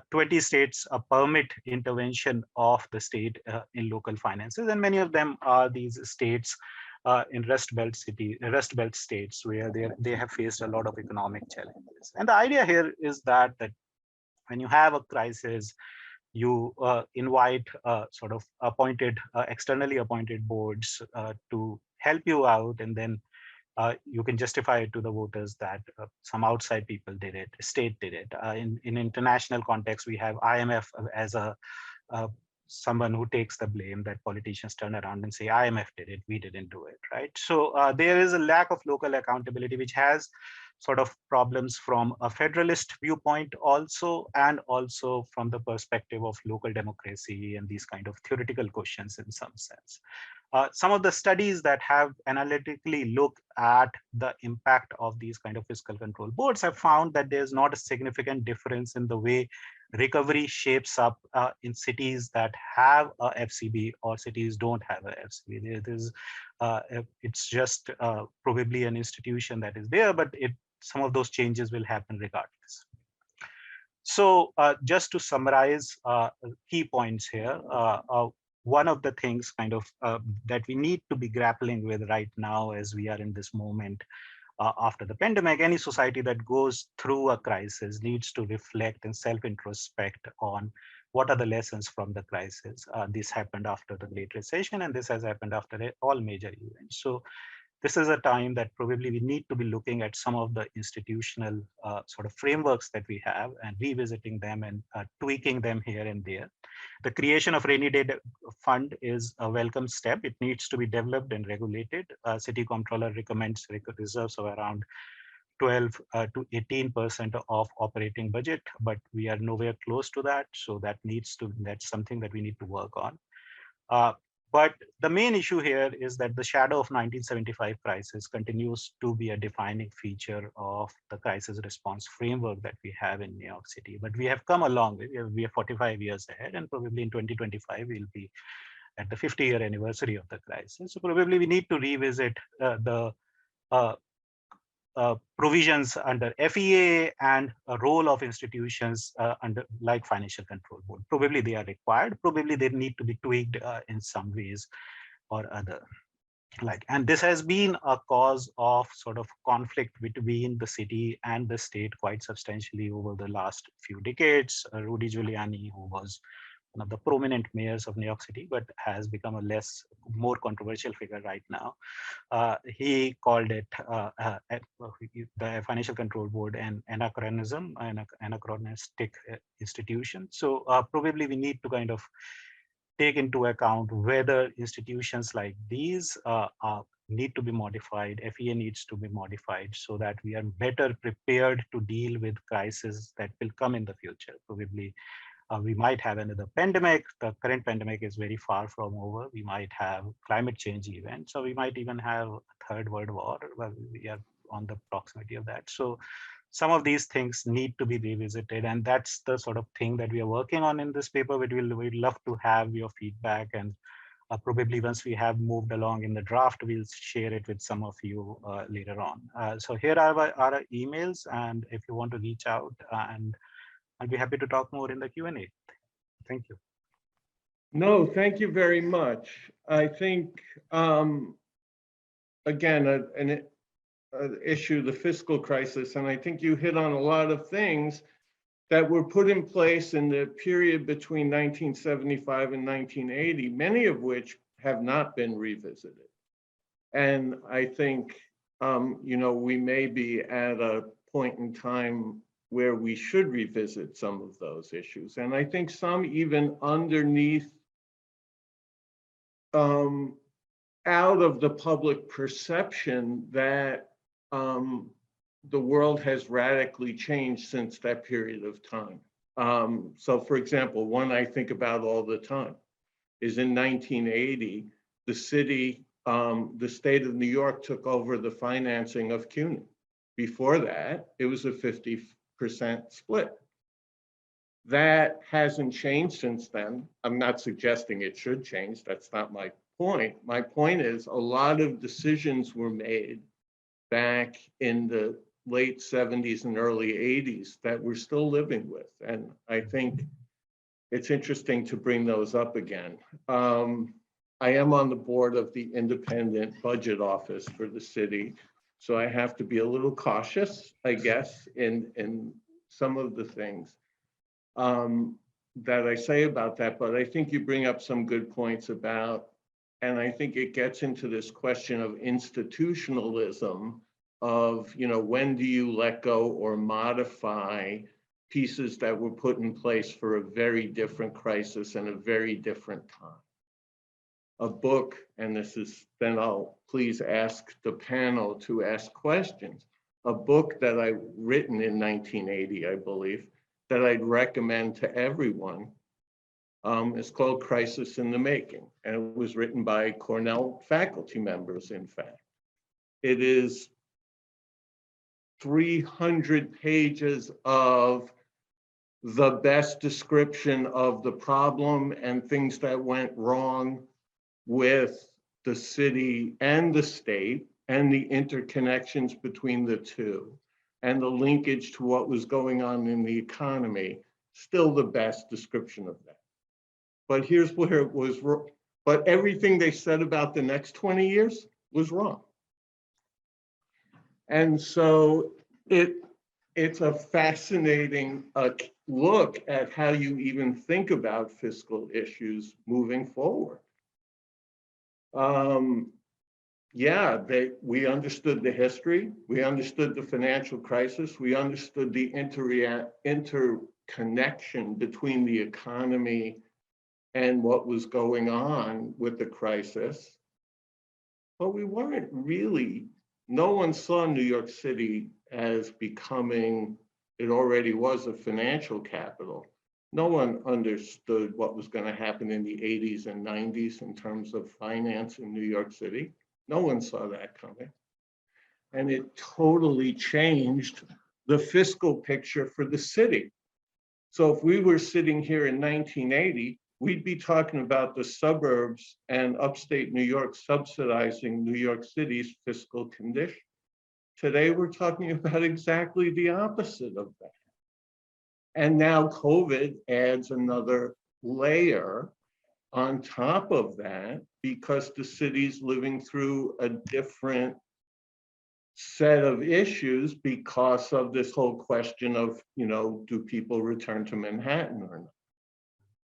20 states permit intervention of the state in local finances, and many of them are these states in Rust Belt states where they have faced a lot of economic challenges. And the idea here is that when you have a crisis, you invite sort of externally appointed boards to help you out, and then you can justify it to the voters that some outside people did it, state did it. In international context, we have IMF as someone who takes the blame, that politicians turn around and say, IMF did it, we didn't do it, right? So there is a lack of local accountability, which has sort of problems from a federalist viewpoint also, and also from the perspective of local democracy and these kind of theoretical questions in some sense. Some of the studies that have analytically looked at the impact of these kind of fiscal control boards have found that there's not a significant difference in the way recovery shapes up in cities that have a FCB or cities don't have a FCB. It's just probably an institution that is there, but some of those changes will happen regardless. So just to summarize key points here, one of the things that we need to be grappling with right now as we are in this moment after the pandemic, any society that goes through a crisis needs to reflect and self-introspect on what are the lessons from the crisis. This happened after the Great Recession, and this has happened after all major events. So this is a time that probably we need to be looking at some of the institutional sort of frameworks that we have and revisiting them and tweaking them here and there. The creation of rainy day fund is a welcome step. It needs to be developed and regulated. City Comptroller recommends reserves of around 12 to 18% of operating budget, but we are nowhere close to that. So that's something that we need to work on. But the main issue here is that the shadow of 1975 crisis continues to be a defining feature of the crisis response framework that we have in New York City. But we have come a long way. We are 45 years ahead, and probably in 2025, we'll be at the 50-year anniversary of the crisis. So probably we need to revisit the provisions under FEA and a role of institutions like Financial Control Board. Probably they are required. Probably they need to be tweaked in some ways or other. And this has been a cause of sort of conflict between the city and the state quite substantially over the last few decades. Rudy Giuliani, who was one of the prominent mayors of New York City, but has become a more controversial figure right now. He called it the Financial Control Board an anachronism, an anachronistic institution. So probably we need to kind of take into account whether institutions like these need to be modified, FEA needs to be modified so that we are better prepared to deal with crises that will come in the future. Probably we might have another pandemic. The current pandemic is very far from over. We might have climate change events, or we might even have a third world war. Well, we are on the proximity of that. So some of these things need to be revisited, and that's the sort of thing that we are working on in this paper. We'd love to have your feedback, and probably once we have moved along in the draft, we'll share it with some of you later on. So here are our emails, and if you want to reach out, and I'll be happy to talk more in the Q&A. Thank you. No, thank you very much. I think, again, an issue, the fiscal crisis, and I think you hit on a lot of things that were put in place in the period between 1975 and 1980, many of which have not been revisited. And I think, we may be at a point in time where we should revisit some of those issues. And I think some even underneath, out of the public perception that the world has radically changed since that period of time. So for example, one I think about all the time is in 1980, the city, the state of New York took over the financing of CUNY. Before that, it was a 50% split. That hasn't changed since then. I'm not suggesting it should change. That's not my point. My point is a lot of decisions were made back in the late 70s and early 80s that we're still living with. And I think it's interesting to bring those up again. I am on the board of the Independent Budget Office for the city, so I have to be a little cautious, I guess, in some of the things that I say about that. But I think you bring up some good points about, and I think it gets into this question of institutionalism of, you know, when do you let go or modify pieces that were put in place for a very different crisis and a very different time. A book, and this is, then I'll please ask the panel to ask questions. A book that I written in 1980, I believe, that I'd recommend to everyone is called Crisis in the Making. And it was written by Cornell faculty members, in fact. It is 300 pages of the best description of the problem and things that went wrong with the city and the state and the interconnections between the two and the linkage to what was going on in the economy, still the best description of that. But here's where it was wrong. But everything they said about the next 20 years was wrong. And so it's a fascinating look at how you even think about fiscal issues moving forward. Yeah, we understood the history, we understood the financial crisis, we understood the interconnection between the economy and what was going on with the crisis. But we weren't really, no one saw New York City as becoming, it already was a financial capital. No one understood what was going to happen in the 80s and 90s in terms of finance in New York City. No one saw that coming. And it totally changed the fiscal picture for the city. So if we were sitting here in 1980, we'd be talking about the suburbs and upstate New York subsidizing New York City's fiscal condition. Today, we're talking about exactly the opposite of that. And now COVID adds another layer on top of that because the city's living through a different set of issues because of this whole question of, you know, do people return to Manhattan or not?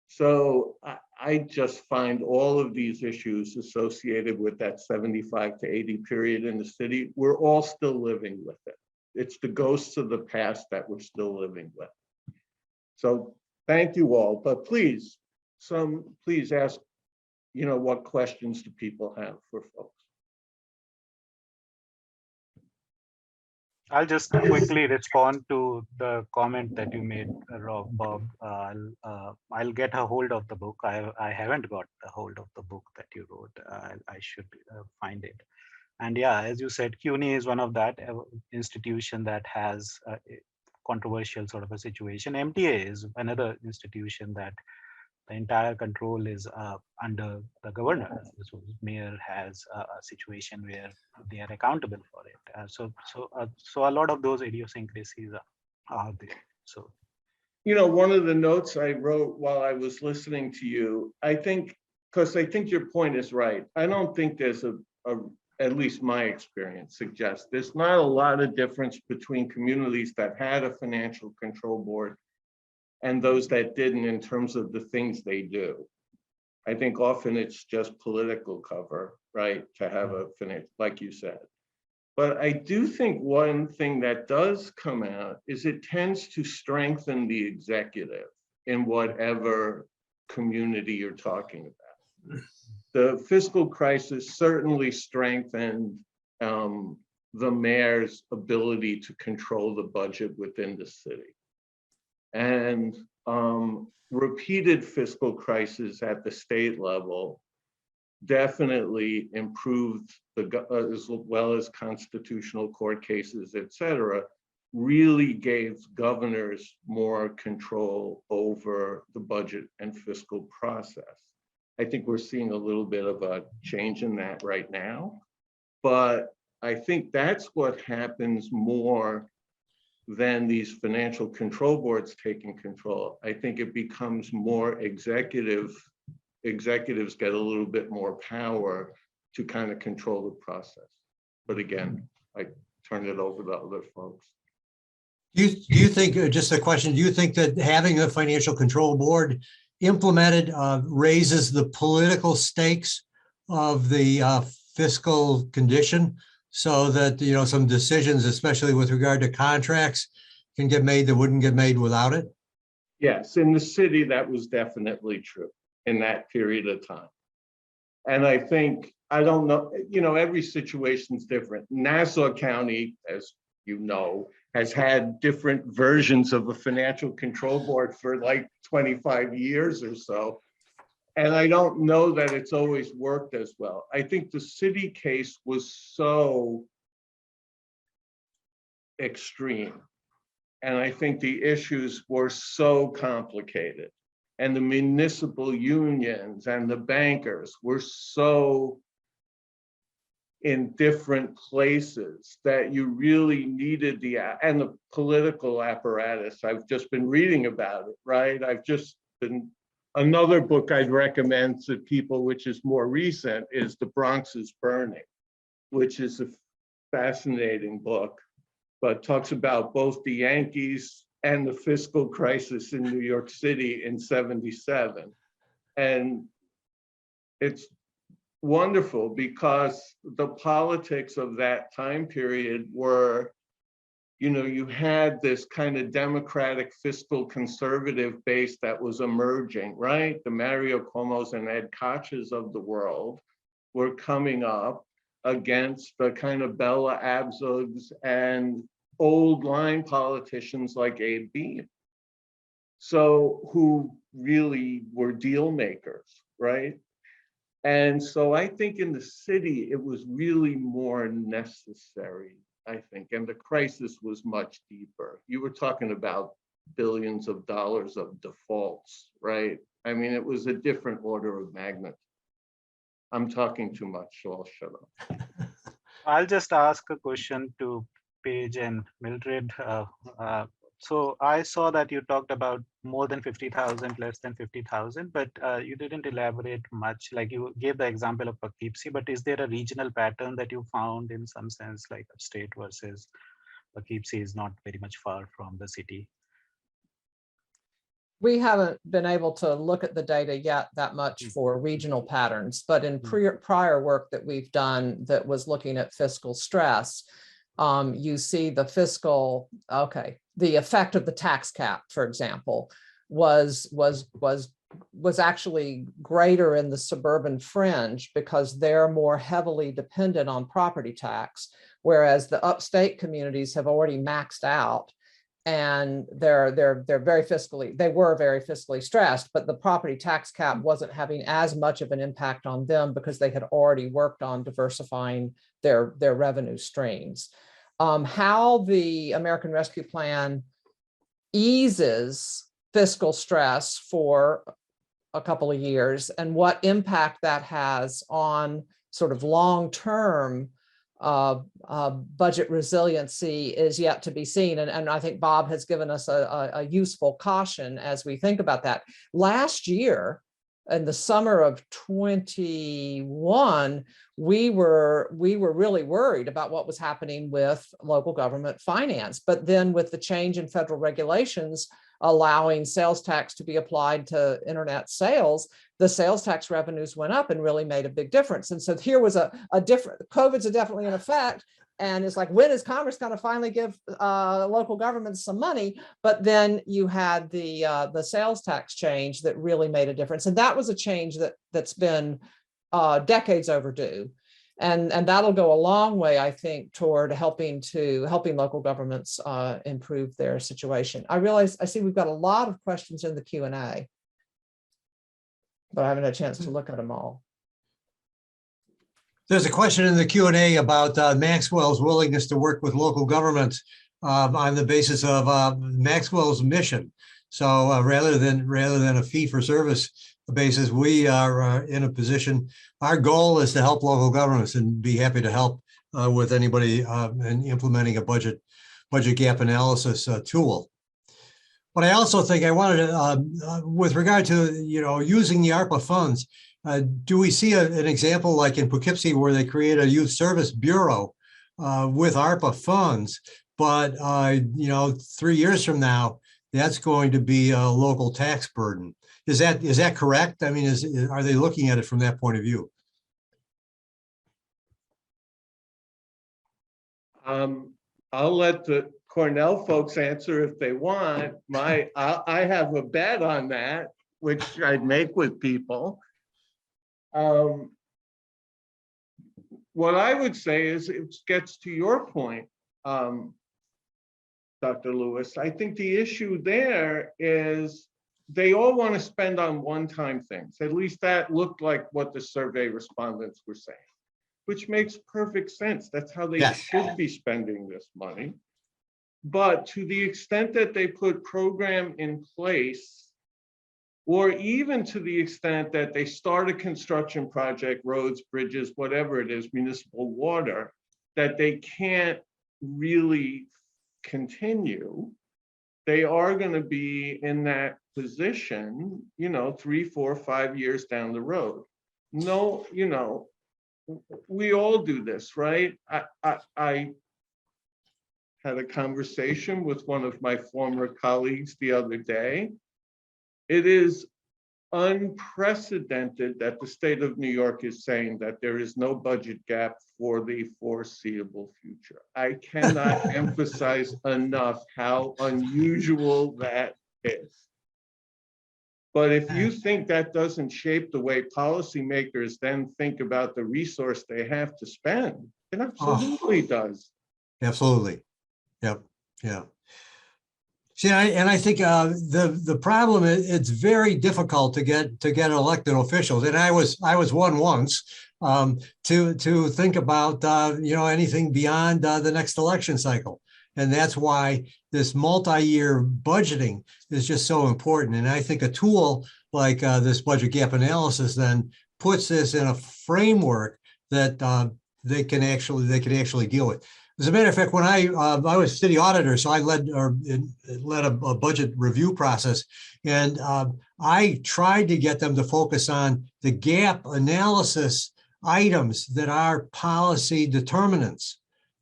So I just find all of these issues associated with that 75 to 80 period in the city, we're all still living with it. It's the ghosts of the past that we're still living with. So thank you all, but please ask, you know, what questions do people have for folks? I'll just quickly respond to the comment that you made, Bob. I'll get a hold of the book. I haven't got a hold of the book that you wrote. I should find it. And yeah, as you said, CUNY is one of that institution that has a controversial sort of a situation. MTA is another institution that the entire control is under the governor. So mayor has a situation where they are accountable for it. So a lot of those idiosyncrasies are there. So, you know, one of the notes I wrote while I was listening to you, I think, because I think your point is right. I don't think there's at least my experience suggests there's not a lot of difference between communities that had a financial control board and those that didn't in terms of the things they do. I think often it's just political cover, right? To have a finance, like you said. But I do think one thing that does come out is it tends to strengthen the executive in whatever community you're talking about. The fiscal crisis certainly strengthened the mayor's ability to control the budget within the city. And repeated fiscal crises at the state level definitely improved as well as constitutional court cases, et cetera, really gave governors more control over the budget and fiscal process. I think we're seeing a little bit of a change in that right now, but I think that's what happens more than these financial control boards taking control. I think it becomes more executives get a little bit more power to kind of control the process. But again, I turn it over to other folks. Do you think, just a question, do you think that having a financial control board implemented raises the political stakes of the fiscal condition so that, you know, some decisions, especially with regard to contracts, can get made that wouldn't get made without it? Yes, in the city, that was definitely true in that period of time. And I think, I don't know, you know, every situation's different. Nassau County, as you know, has had different versions of a financial control board for like 25 years or so. And I don't know that it's always worked as well. I think the city case was so extreme. And I think the issues were so complicated. And the municipal unions and the bankers were so in different places that you really needed and the political apparatus. I've just been reading about it, right? Another book I'd recommend to people, which is more recent, is The Bronx is Burning, which is a fascinating book, but talks about both the Yankees and the fiscal crisis in New York City in '77. And it's wonderful because the politics of that time period were, you know, you had this kind of democratic fiscal conservative base that was emerging, right? The Mario Cuomos and Ed Koch's of the world were coming up against the kind of Bella Abzugs and old line politicians like Abe Beame. So who really were deal makers, right? And so I think in the city, it was really more necessary, I think, and the crisis was much deeper. You were talking about billions of dollars of defaults, right? I mean, it was a different order of magnitude. I'm talking too much, so I'll shut up. I'll just ask a question to Paige and Mildred. So I saw that you talked about more than 50,000, less than 50,000, but you didn't elaborate much. Like you gave the example of Poughkeepsie, but is there a regional pattern that you found in some sense, like upstate versus Poughkeepsie is not very much far from the city? We haven't been able to look at the data yet that much for regional patterns, but in prior work that we've done that was looking at fiscal stress, you see the fiscal, the effect of the tax cap, for example, was actually greater in the suburban fringe because they're more heavily dependent on property tax, whereas the upstate communities have already maxed out and they were very fiscally stressed, but the property tax cap wasn't having as much of an impact on them because they had already worked on diversifying their revenue streams. How the American Rescue Plan eases fiscal stress for a couple of years and what impact that has on sort of long-term budget resiliency is yet to be seen. And I think Bob has given us a useful caution as we think about that. Last year, in the summer of 21, we were really worried about what was happening with local government finance. But then with the change in federal regulations allowing sales tax to be applied to internet sales, the sales tax revenues went up and really made a big difference. And so here was a different, COVID's definitely in effect. And it's like, when is Congress going to finally give local governments some money? But then you had the sales tax change that really made a difference. And that was a change that's been decades overdue. And that'll go a long way, I think, toward helping local governments improve their situation. I see we've got a lot of questions in the Q&A, but I haven't had a chance to look at them all. There's a question in the Q&A about Maxwell's willingness to work with local governments on the basis of Maxwell's mission. So rather than a fee for service basis, we are in a position. Our goal is to help local governments and be happy to help with anybody in implementing a budget gap analysis tool. But I also think I wanted to, with regard to using the ARPA funds, do we see an example like in Poughkeepsie where they create a youth service bureau with ARPA funds, but 3 years from now, that's going to be a local tax burden. Is that correct? I mean, are they looking at it from that point of view? I'll let the Cornell folks answer if they want. I have a bet on that, which I'd make with people. What I would say is it gets to your point, Dr. Lewis. I think the issue there is they all want to spend on one-time things. At least that looked like what the survey respondents were saying, which makes perfect sense. That's how they should be spending this money. But to the extent that they put program in place, or even to the extent that they start a construction project, roads, bridges, whatever it is, municipal water, that they can't really continue, they are going to be in that position, 3, 4, 5 years down the road. No, we all do this, right? I had a conversation with one of my former colleagues the other day. It is unprecedented that the state of New York is saying that there is no budget gap for the foreseeable future. I cannot emphasize enough how unusual that is. But if you think that doesn't shape the way policymakers then think about the resource they have to spend, it absolutely does. Absolutely. Yep. Yeah. See, I think the problem is it's very difficult to get elected officials, and I was one once, to think about anything beyond the next election cycle, and that's why this multi-year budgeting is just so important. And I think a tool like this budget gap analysis then puts this in a framework that they can actually deal with. As a matter of fact, when I was city auditor, so I led a budget review process, and I tried to get them to focus on the gap analysis items that are policy determinants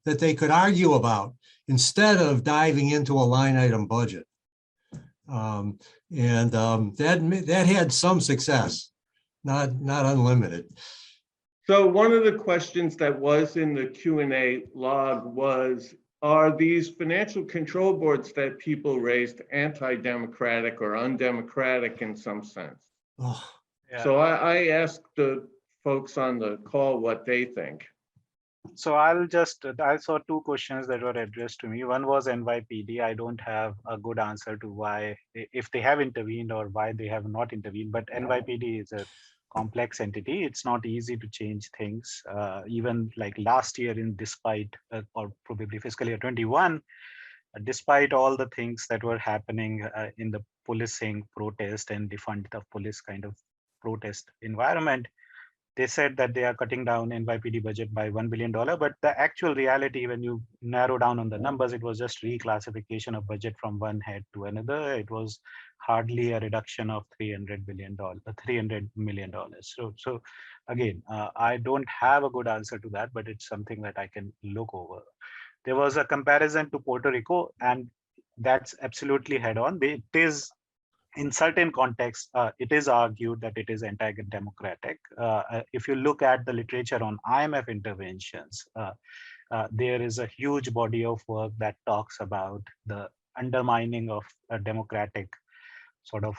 that they could argue about instead of diving into a line item budget. That had some success, not unlimited. So one of the questions that was in the Q&A log was, are these financial control boards that people raised anti-democratic or undemocratic in some sense? Oh, Yeah. So I asked the folks on the call what they think. So I saw two questions that were addressed to me. One was NYPD. I don't have a good answer to why, if they have intervened or why they have not intervened, but NYPD is a complex entity. It's not easy to change things. Even like last year, despite or probably fiscal year 21, despite all the things that were happening in the policing protest and defund the police kind of protest environment, they said that they are cutting down NYPD budget by $1 billion, but the actual reality, when you narrow down on the numbers, it was just reclassification of budget from one head to another. It was hardly a reduction of $300 million. So again, I don't have a good answer to that, but it's something that I can look over. There was a comparison to Puerto Rico, and that's absolutely head on. It is, in certain contexts, it is argued that it is anti-democratic. If you look at the literature on IMF interventions, there is a huge body of work that talks about the undermining of a democratic sort of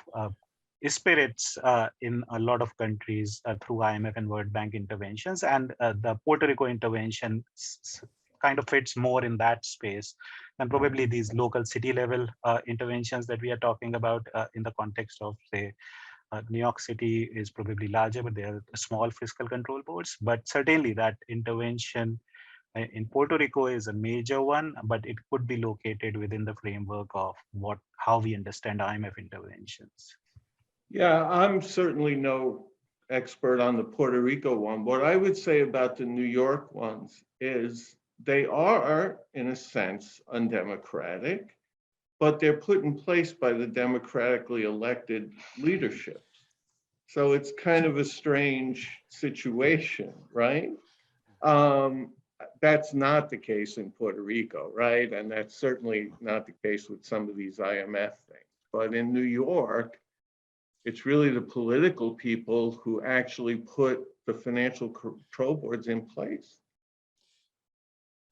spirits in a lot of countries through IMF and World Bank interventions. And the Puerto Rico intervention kind of fits more in that space than probably these local city level interventions that we are talking about in the context of, say, New York City is probably larger, but there are small fiscal control boards. But certainly that intervention in Puerto Rico is a major one, but it could be located within the framework of how we understand IMF interventions. Yeah, I'm certainly no expert on the Puerto Rico one. What I would say about the New York ones is they are, in a sense, undemocratic, but they're put in place by the democratically elected leadership. So it's kind of a strange situation, right? That's not the case in Puerto Rico, right? And that's certainly not the case with some of these IMF things. But in New York, it's really the political people who actually put the financial control boards in place.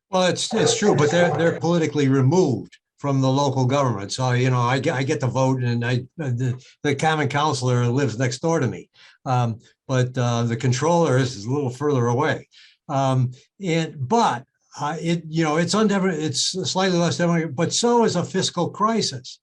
Well, it's true, but they're politically removed from the local government. So, I get to vote, and the common councilor lives next door to me. But the controller is a little further away. It's slightly less democratic, but so is a fiscal crisis.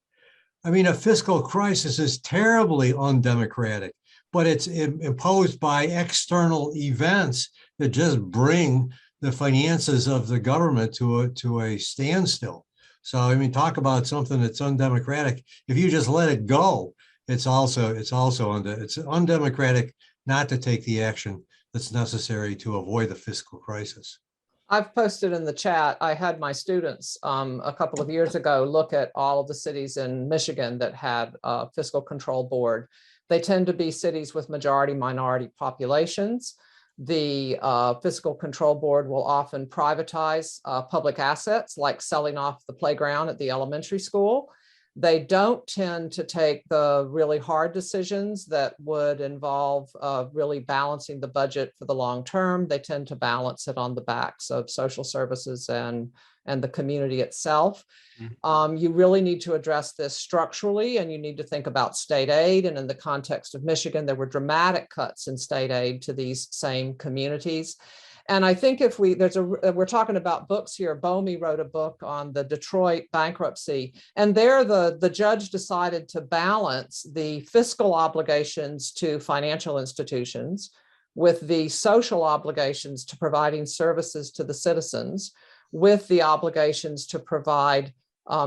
I mean, a fiscal crisis is terribly undemocratic, but it's imposed by external events that just bring the finances of the government to a standstill. So, I mean, talk about something that's undemocratic. If you just let it go, it's undemocratic not to take the action that's necessary to avoid the fiscal crisis. I've posted in the chat, I had my students a couple of years ago look at all of the cities in Michigan that had a fiscal control board. They tend to be cities with majority minority populations. The fiscal control board will often privatize public assets, like selling off the playground at the elementary school. They don't tend to take the really hard decisions that would involve really balancing the budget for the long term. They tend to balance it on the backs of social services and the community itself. You really need to address this structurally, and you need to think about state aid. And in the context of Michigan, there were dramatic cuts in state aid to these same communities. And I think if we're talking about books here, Bomi wrote a book on the Detroit bankruptcy, and there the judge decided to balance the fiscal obligations to financial institutions with the social obligations to providing services to the citizens, with the obligations to provide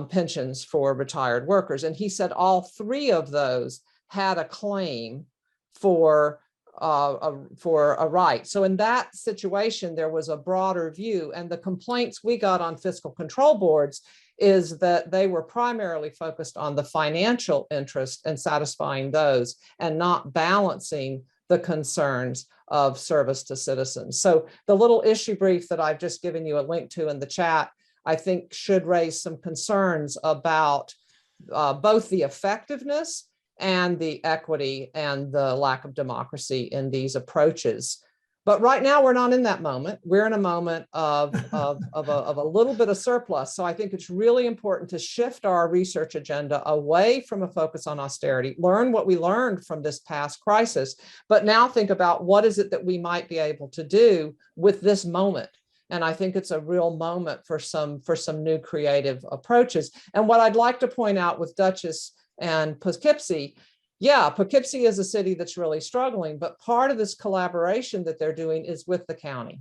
pensions for retired workers. And he said all three of those had a claim for a right. So in that situation, there was a broader view, and the complaints we got on fiscal control boards is that they were primarily focused on the financial interest and satisfying those, and not balancing the concerns of service to citizens. So the little issue brief that I've just given you a link to in the chat, I think should raise some concerns about both the effectiveness and the equity and the lack of democracy in these approaches. But right now, we're not in that moment. We're in a moment of a little bit of surplus. So I think it's really important to shift our research agenda away from a focus on austerity, learn what we learned from this past crisis, but now think about what is it that we might be able to do with this moment. And I think it's a real moment for some new creative approaches. And what I'd like to point out with Dutchess and Poughkeepsie, yeah, Poughkeepsie is a city that's really struggling, but part of this collaboration that they're doing is with the county.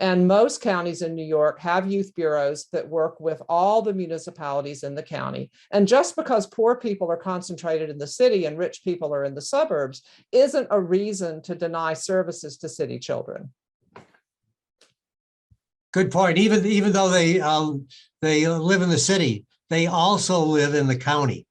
And most counties in New York have youth bureaus that work with all the municipalities in the county. And just because poor people are concentrated in the city and rich people are in the suburbs isn't a reason to deny services to city children. Good point. Even though they live in the city, they also live in the county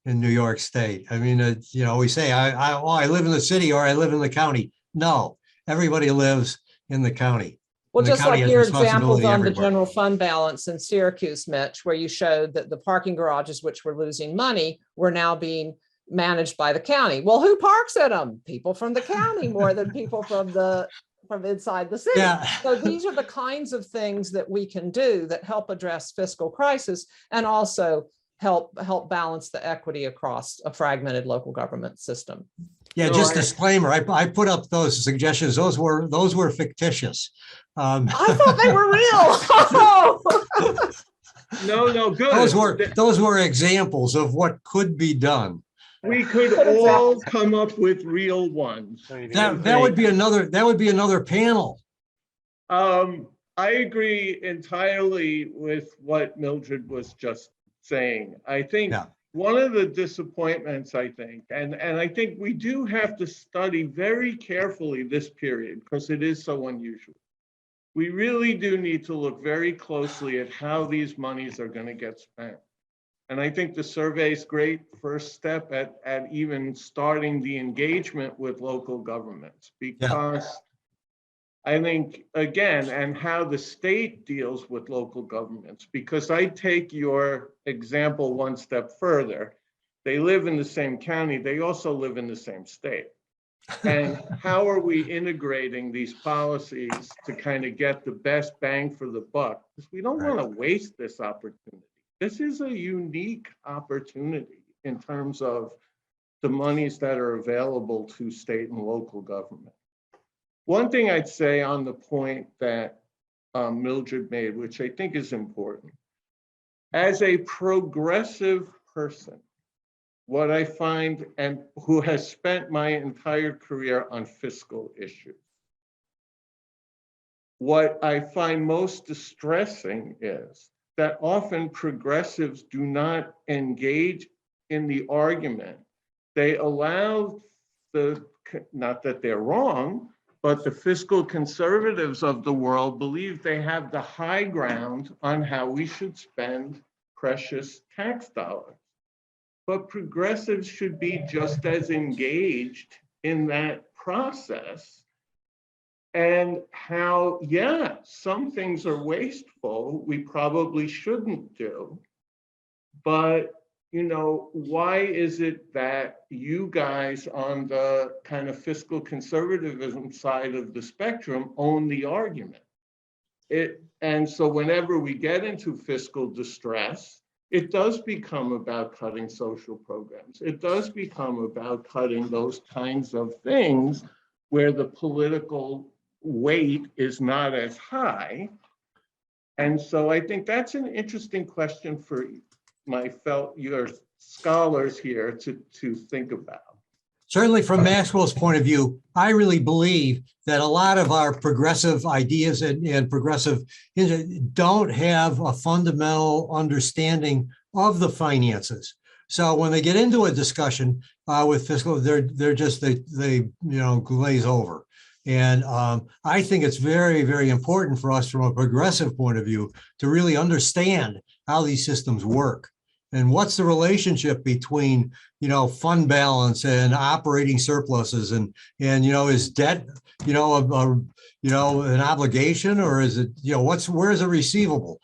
in New York State. I mean, we say, I live in the city or I live in the county. No, everybody lives in the county. Well, just like your examples on the everywhere. general fund balance in Syracuse, Mitch, where you showed that the parking garages, which were losing money, were now being managed by the county. Well, who parks at them? People from the county more than people from inside the city. Yeah. So these are the kinds of things that we can do that help address fiscal crisis and also help balance the equity across a fragmented local government system. Yeah, No, just disclaimer. I put up those suggestions. Those were fictitious. I thought they were real. No, good. Those were examples of what could be done. We could all come up with real ones. That would be another panel. I agree entirely with what Mildred was just saying. I think Yeah. one of the disappointments, I think, and I think we do have to study very carefully this period because it is so unusual. We really do need to look very closely at how these monies are going to get spent. And I think the survey is great first step at even starting the engagement with local governments, because I think, again, and how the state deals with local governments, because I take your example one step further. They live in the same county, they also live in the same state. And how are we integrating these policies to kind of get the best bang for the buck? Because we don't want to waste this opportunity. This is a unique opportunity in terms of the monies that are available to state and local government. One thing I'd say on the point that Mildred made, which I think is important, as a progressive person, what I find, and who has spent my entire career on fiscal issues, what I find most distressing is that often progressives do not engage in the argument. They allow not that they're wrong, but the fiscal conservatives of the world believe they have the high ground on how we should spend precious tax dollars. But progressives should be just as engaged in that process, and how, yeah, some things are wasteful, we probably shouldn't do. But, you know, why is it that you guys on the kind of fiscal conservatism side of the spectrum own the argument? And so whenever we get into fiscal distress, it does become about cutting social programs. It does become about cutting those kinds of things where the political weight is not as high. And so I think that's an interesting question for your scholars here to think about. Certainly from Maxwell's point of view, I really believe that a lot of our progressive ideas and progressive don't have a fundamental understanding of the finances. So when they get into a discussion with fiscal, they glaze over. And I think it's very, very important for us from a progressive point of view to really understand how these systems work. And what's the relationship between, fund balance and operating surpluses, and is debt, an obligation, or is it, where's a receivable?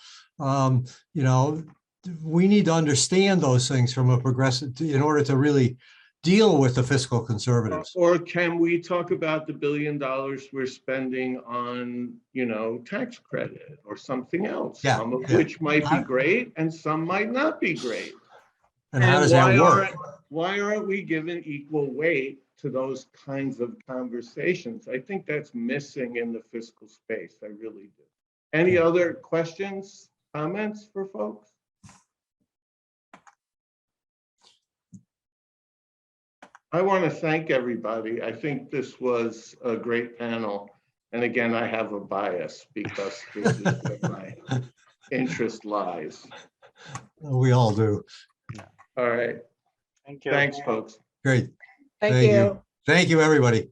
We need to understand those things from a progressive in order to really deal with the fiscal conservatives. Or can we talk about the $1 billion we're spending on, tax credit or something else, some of which might be great and some might not be great. And how does that work? Why aren't we given equal weight to those kinds of conversations? I think that's missing in the fiscal space. I really do. Any other questions, comments for folks? I want to thank everybody. I think this was a great panel. And again, I have a bias because this is where my interest lies. We all do. All right. Thank you. Thanks, folks. Great. Thank you. Thank you, everybody.